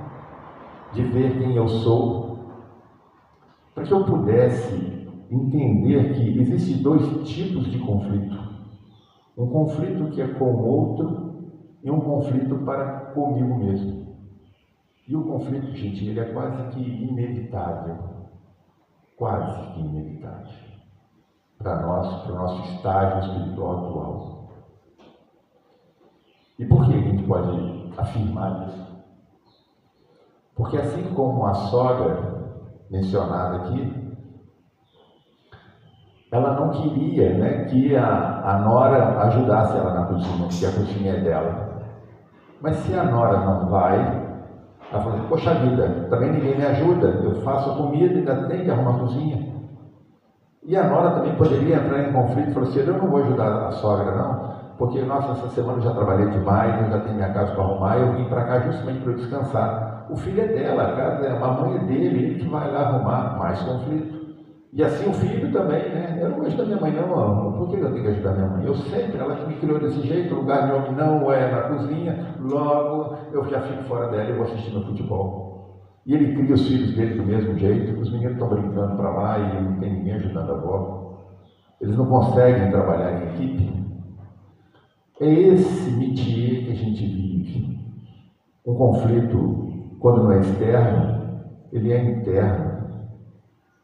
de ver quem eu sou, para que eu pudesse entender que existem dois tipos de conflito. Um conflito que é com o outro e um conflito para comigo mesmo. E o conflito, gente, ele é quase que inevitável. Quase que inevitável. Para nós, para o nosso estágio espiritual atual. E por que a gente pode afirmar isso? Porque assim como a sogra mencionada aqui, ela não queria, né, que a nora ajudasse ela na cozinha, porque a cozinha é dela. Mas se a nora não vai, ela fala, poxa vida, também ninguém me ajuda, eu faço a comida e ainda tenho que arrumar a cozinha. E a nora também poderia entrar em conflito e falar assim, eu não vou ajudar a sogra não, porque, nossa, essa semana eu já trabalhei demais, eu já tenho minha casa para arrumar, eu vim para cá justamente para eu descansar. O filho é dela, a casa é a mãe é dele, ele que vai lá arrumar, mais conflito. E assim o filho também, né? Eu não vou ajudar minha mãe não, por que eu tenho que ajudar minha mãe? Eu sempre, ela que me criou desse jeito, o lugar de homem não é na cozinha, logo eu já fico fora dela e vou assistir no futebol. E ele cria os filhos dele do mesmo jeito, os meninos estão brincando para lá e não tem ninguém ajudando a avó. Eles não conseguem trabalhar em equipe. É esse métier que a gente vive. Um conflito, quando não é externo, ele é interno.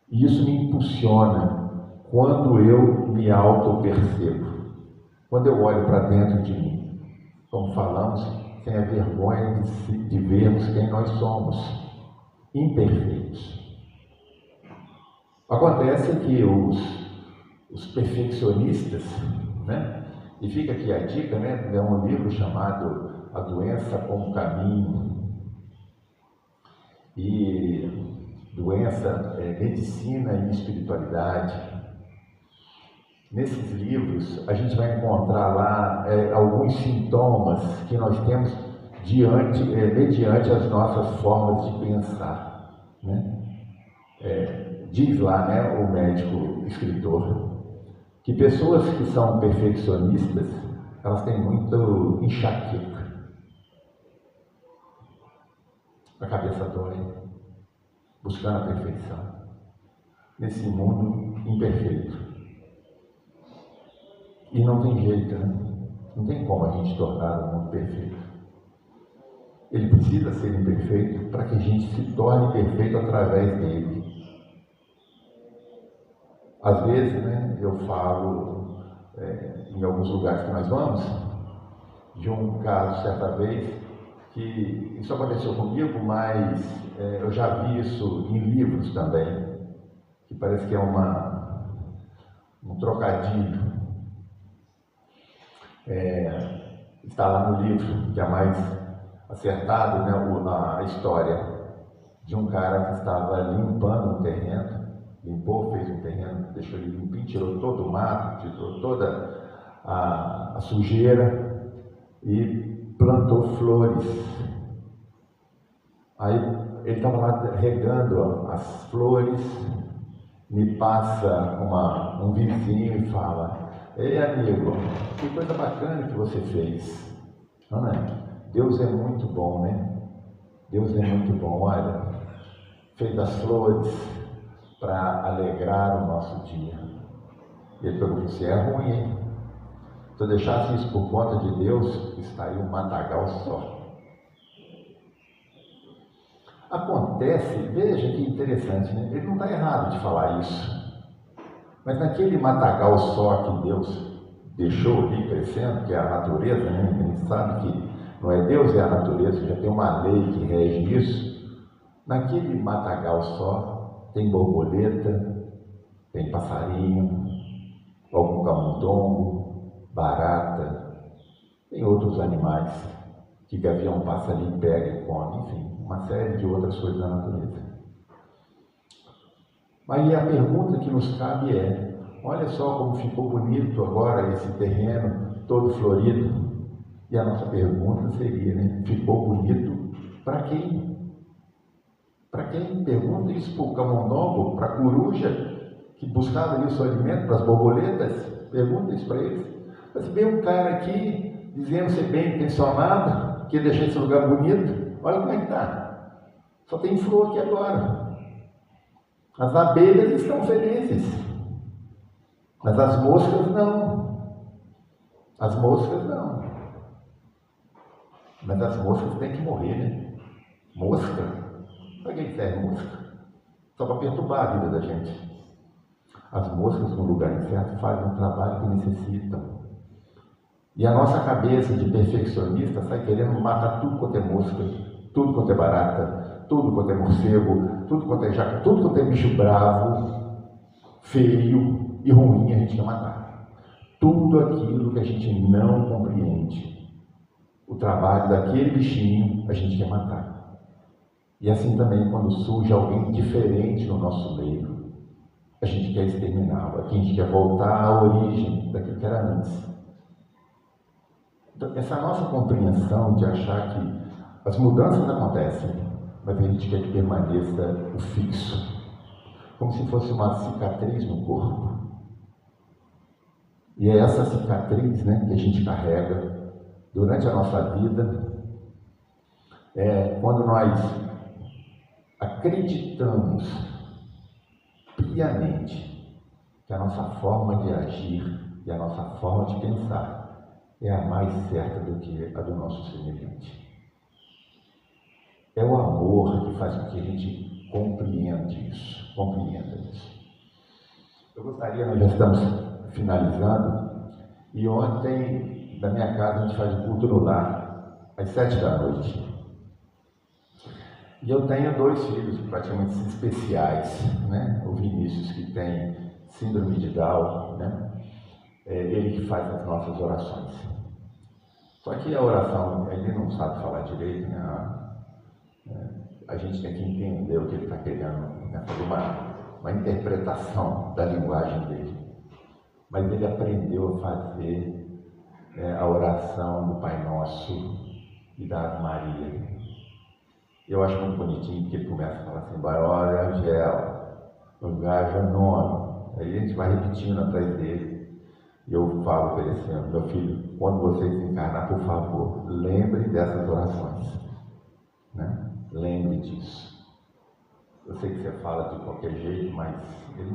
E isso me impulsiona quando eu me auto-percebo. Quando eu olho para dentro de mim. Como falamos, sem a vergonha de vermos quem nós somos. Imperfeitos. Acontece que os perfeccionistas, né? E fica aqui a dica, né? É um livro chamado A Doença como Caminho. E doença, medicina e espiritualidade. Nesses livros, a gente vai encontrar lá alguns sintomas que nós temos mediante as nossas formas de pensar. Né? Diz lá, né, o médico escritor, que pessoas que são perfeccionistas, elas têm muito enxaqueca. A cabeça dói, buscando a perfeição, nesse mundo imperfeito. E não tem jeito, né? Não tem como a gente tornar o mundo perfeito. Ele precisa ser imperfeito para que a gente se torne perfeito através dele. Às vezes, né, eu falo em alguns lugares que nós vamos, de um caso certa vez, que isso aconteceu comigo, mas eu já vi isso em livros também, que parece que é um trocadilho. Está lá no livro, que é mais acertado, né, a história de um cara que estava limpando um terreno, fez um terreno, deixou ele limpinho, tirou todo o mato, tirou toda a sujeira e plantou flores. Aí ele estava lá regando as flores, me passa um vizinho e fala, ei amigo, que coisa bacana que você fez. Não é? Deus é muito bom, né? Deus é muito bom, olha, fez as flores para alegrar o nosso dia. E ele perguntou, se é ruim, hein? Se eu deixasse isso por conta de Deus, estaria um matagal só. Acontece acontece, veja que interessante, né? Ele não está errado de falar isso. Mas naquele matagal só que Deus deixou ali crescendo, que é a natureza, né? A gente sabe que não é Deus, é a natureza, já tem uma lei que rege isso. Naquele matagal só tem borboleta, tem passarinho, algum camundongo, barata, tem outros animais que gavião passa ali, pega e come, enfim, uma série de outras coisas da natureza. Mas a pergunta que nos cabe é: olha só como ficou bonito agora esse terreno todo florido. E a nossa pergunta seria, né? Ficou bonito para quem? Para quem? Pergunta isso para o camundongo, para a coruja que buscava ali o seu alimento, para as borboletas? Pergunta isso para eles. Mas vem um cara aqui dizendo ser bem intencionado, que deixar esse lugar bonito. Olha como é que está. Só tem flor aqui agora. As abelhas estão felizes, mas as moscas não. As moscas não. Mas as moscas têm que morrer, né? Mosca? Para que serve mosca? Só para perturbar a vida da gente. As moscas, no lugar incerto, fazem um trabalho que necessitam. E a nossa cabeça de perfeccionista sai querendo matar tudo quanto é mosca, tudo quanto é barata, tudo quanto é morcego, tudo quanto é jaca, tudo quanto é bicho bravo, feio e ruim, a gente quer matar. Tudo aquilo que a gente não compreende. O trabalho daquele bichinho a gente quer matar. E assim também quando surge alguém diferente no nosso meio, a gente quer exterminá-lo, a gente quer voltar à origem daquilo que era antes. Então, essa nossa compreensão de achar que as mudanças acontecem, mas a gente quer que permaneça o fixo, como se fosse uma cicatriz no corpo. E é essa cicatriz, né, que a gente carrega durante a nossa vida, quando nós acreditamos piamente que a nossa forma de agir e a nossa forma de pensar é a mais certa do que a do nosso semelhante. É o amor que faz com que a gente compreenda isso. Eu gostaria, nós já estamos finalizando, e ontem da minha casa a gente faz o culto no lar, às 7h. E eu tenho 2 filhos praticamente especiais, né? O Vinícius, que tem síndrome de Down, né? Ele que faz as nossas orações. Só que a oração, ele não sabe falar direito, né? A gente tem que entender o que ele está querendo, né? Fazer uma interpretação da linguagem dele. Mas ele aprendeu a fazer a oração do Pai Nosso e da Ave Maria. Eu acho muito bonitinho, porque ele começa a falar assim: olha, Angela, o gajo é nome. Aí a gente vai repetindo atrás dele. E eu falo para ele assim: meu filho, quando você se encarnar, por favor, lembre dessas orações. Né? Lembre disso. Eu sei que você fala de qualquer jeito, mas ele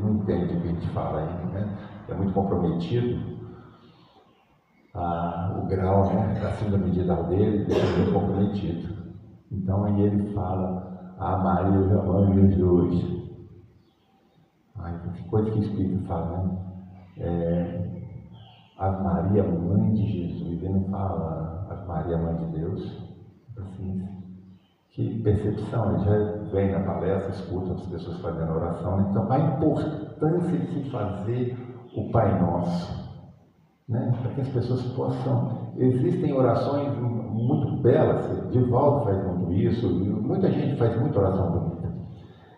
não entende o que a gente fala ainda, né? É muito comprometido. O grau, né, da síndrome de Down dele é muito comprometido. Então aí ele fala: a Maria, mãe de Jesus. Que coisa que o Espírito fala, né? A Maria, mãe de Jesus. Ele não fala a Maria, mãe de Deus. Assim, que percepção, ele já vem na palestra, escuta as pessoas fazendo oração. Então a importância de se fazer o Pai Nosso, né? Para que as pessoas possam. Existem orações muito belas, Divaldo faz muito isso, muita gente faz muita oração bonita,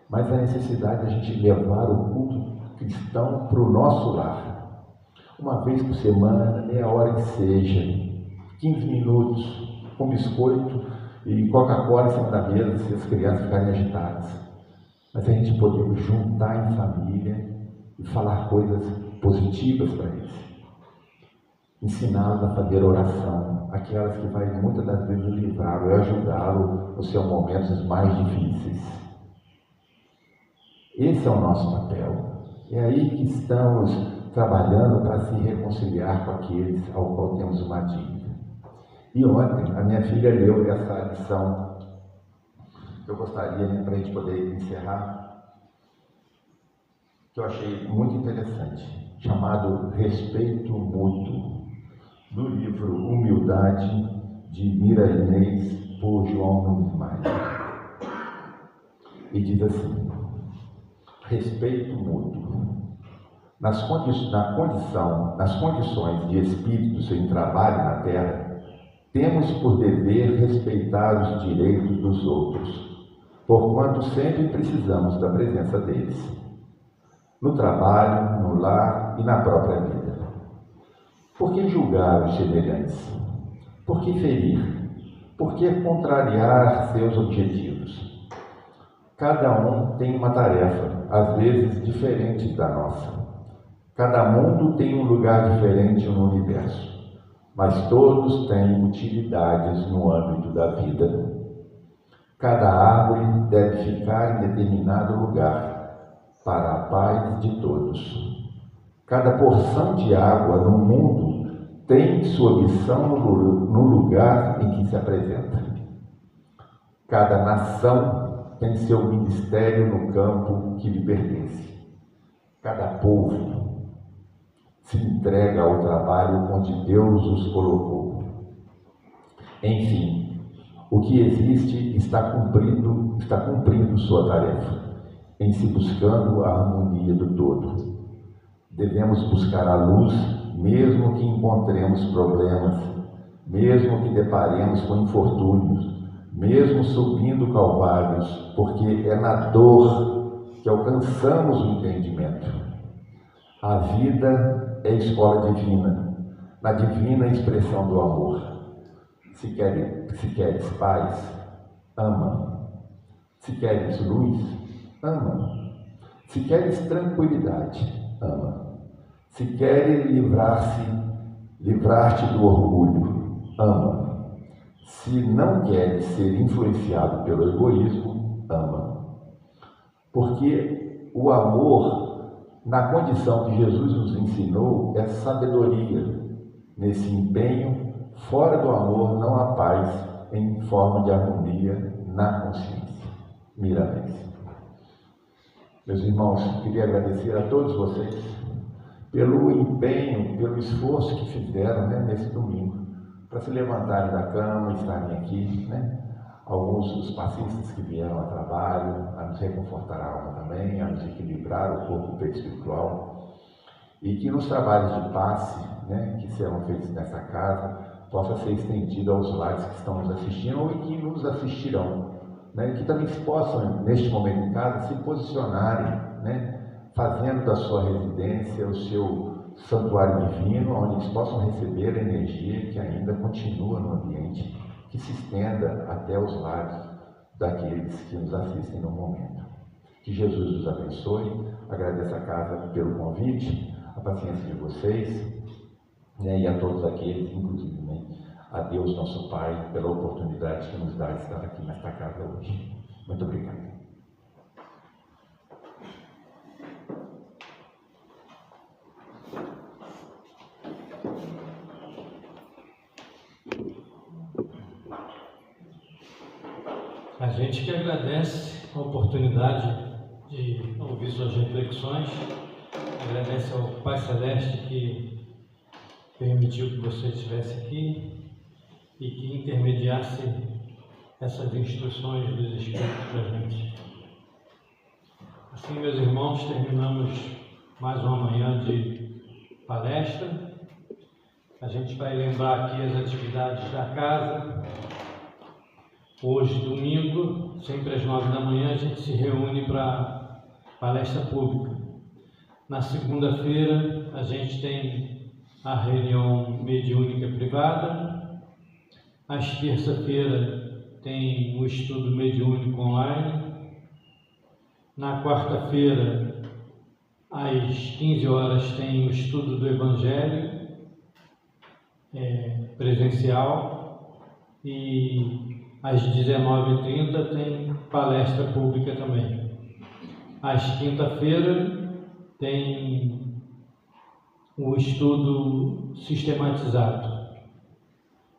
mas a necessidade de a gente levar o culto cristão para o nosso lar, uma vez por semana, meia hora que seja, 15 minutos, com biscoito e Coca-Cola em cima da mesa, se as crianças ficarem agitadas, mas a gente poder juntar em família e falar coisas positivas para eles. Ensiná-los a fazer oração, aquelas que vai muitas das vezes livrá-lo e ajudá-lo nos seus momentos mais difíceis. Esse é o nosso papel. É aí que estamos trabalhando para se reconciliar com aqueles ao qual temos uma dívida. E ontem a minha filha leu essa lição que eu gostaria, né, para a gente poder encerrar, que eu achei muito interessante, chamado Respeito Mútuo, do livro Humildade, de Mira Inês, por João Nunes Maia. E diz assim: respeito mútuo. Nas condições de espíritos em trabalho na Terra, temos por dever respeitar os direitos dos outros, porquanto sempre precisamos da presença deles, no trabalho, no lar e na própria vida. Por que julgar os semelhantes? Por que ferir? Por que contrariar seus objetivos? Cada um tem uma tarefa, às vezes diferente da nossa. Cada mundo tem um lugar diferente no universo, mas todos têm utilidades no âmbito da vida. Cada árvore deve ficar em determinado lugar, para a paz de todos. Cada porção de água no mundo tem sua missão no lugar em que se apresenta. Cada nação tem seu ministério no campo que lhe pertence. Cada povo se entrega ao trabalho onde Deus os colocou. Enfim, o que existe está cumprindo sua tarefa, em se buscando a harmonia do todo. Devemos buscar a luz, mesmo que encontremos problemas, mesmo que deparemos com infortúnios, mesmo subindo calvários, porque é na dor que alcançamos o entendimento. A vida é escola divina, na divina expressão do amor. Se queres paz, ama. Se queres luz, ama. Se queres tranquilidade, ama. Se queres livrar-te do orgulho, ama. Se não queres ser influenciado pelo egoísmo, ama. Porque o amor, na condição que Jesus nos ensinou, é sabedoria. Nesse empenho, fora do amor não há paz, em forma de harmonia na consciência. Miramês. Meus irmãos, queria agradecer a todos vocês pelo empenho, pelo esforço que fizeram, né, nesse domingo, para se levantarem da cama e estarem aqui, né? Alguns dos passistas que vieram a trabalho, a nos reconfortar a alma também, a nos equilibrar o corpo e o peito espiritual, e que nos trabalhos de passe, né, que serão feitos nessa casa, possa ser estendido aos lares que estão nos assistindo ou que nos assistirão, né, que também possam, neste momento em casa, se posicionarem, né, fazendo da sua residência o seu santuário divino, onde eles possam receber a energia que ainda continua no ambiente, que se estenda até os lares daqueles que nos assistem no momento. Que Jesus nos abençoe. Agradeço a casa pelo convite, a paciência de vocês, né, e a todos aqueles, inclusive, né, a Deus nosso Pai, pela oportunidade que nos dá de estar aqui nesta casa hoje. Muito obrigado. A gente que agradece a oportunidade de ouvir suas reflexões, agradece ao Pai Celeste que permitiu que você estivesse aqui e que intermediasse essas instruções dos Espíritos para a gente. Assim, meus irmãos, terminamos mais uma manhã de palestra. A gente vai lembrar aqui as atividades da casa. Hoje, domingo, sempre às 9 da manhã, a gente se reúne para palestra pública. Na segunda-feira, a gente tem a reunião mediúnica privada. Às terça-feira, tem o estudo mediúnico online. Na quarta-feira, às 15 horas, tem o estudo do Evangelho presencial. E às 19h30 tem palestra pública também. Às quinta-feira tem o estudo sistematizado.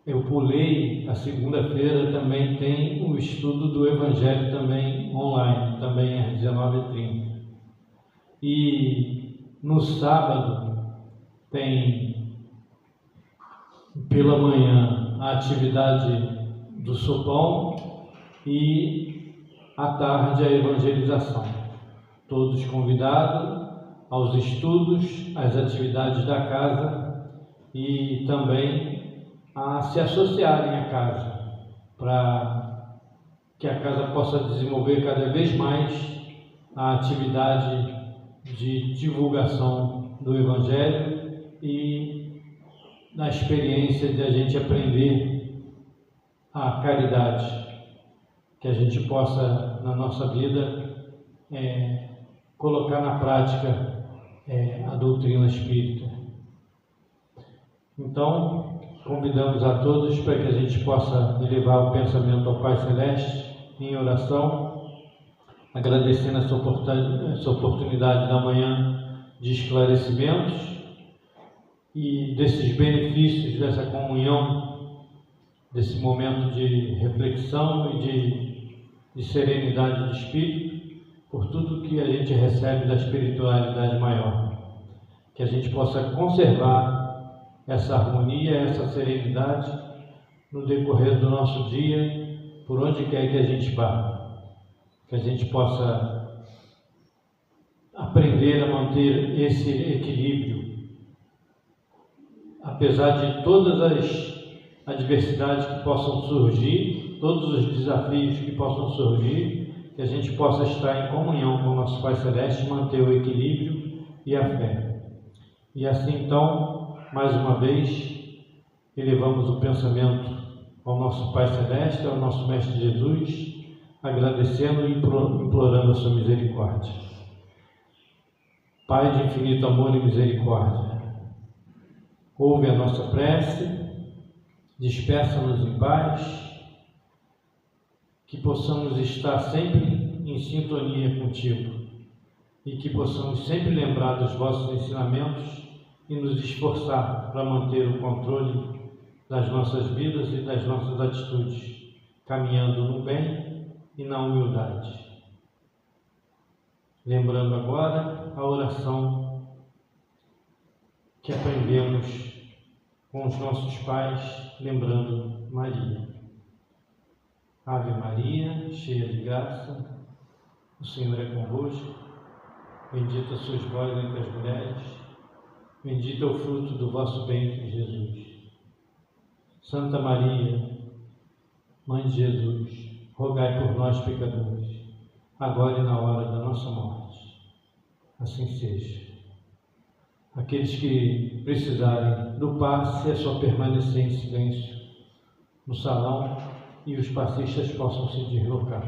eu pulei a segunda-feira, também tem o estudo do Evangelho também online, também às 19h30. E no sábado tem pela manhã a atividade do sopão e à tarde a evangelização. Todos convidados aos estudos, às atividades da casa e também a se associarem à casa, para que a casa possa desenvolver cada vez mais a atividade de divulgação do Evangelho e da experiência de a gente aprender a caridade, que a gente possa na nossa vida colocar na prática a doutrina espírita. Então, convidamos a todos para que a gente possa elevar o pensamento ao Pai Celeste em oração, agradecendo essa oportunidade da manhã de esclarecimentos e desses benefícios dessa comunhão, desse momento de reflexão e de serenidade de espírito, por tudo que a gente recebe da espiritualidade maior. Que a gente possa conservar essa harmonia, essa serenidade no decorrer do nosso dia, por onde quer que a gente vá. Que a gente possa aprender a manter esse equilíbrio, apesar de todas as adversidades que possam surgir, todos os desafios que possam surgir, que a gente possa estar em comunhão com o nosso Pai Celeste, manter o equilíbrio e a fé. E assim, então, mais uma vez, elevamos o pensamento ao nosso Pai Celeste, ao nosso Mestre Jesus, agradecendo e implorando a sua misericórdia. Pai de infinito amor e misericórdia, ouve a nossa prece, despeça-nos em paz, que possamos estar sempre em sintonia contigo e que possamos sempre lembrar dos vossos ensinamentos e nos esforçar para manter o controle das nossas vidas e das nossas atitudes, caminhando no bem e na humildade. Lembrando agora a oração que aprendemos com os nossos pais, lembrando Maria. Ave Maria, cheia de graça, o Senhor é convosco, bendita sois vós entre as mulheres, bendito é o fruto do vosso ventre, Jesus. Santa Maria, Mãe de Jesus, rogai por nós, pecadores, agora e na hora da nossa morte. Assim seja. Aqueles que precisarem do passe, é só permanecer em silêncio no salão e os passistas possam se deslocar.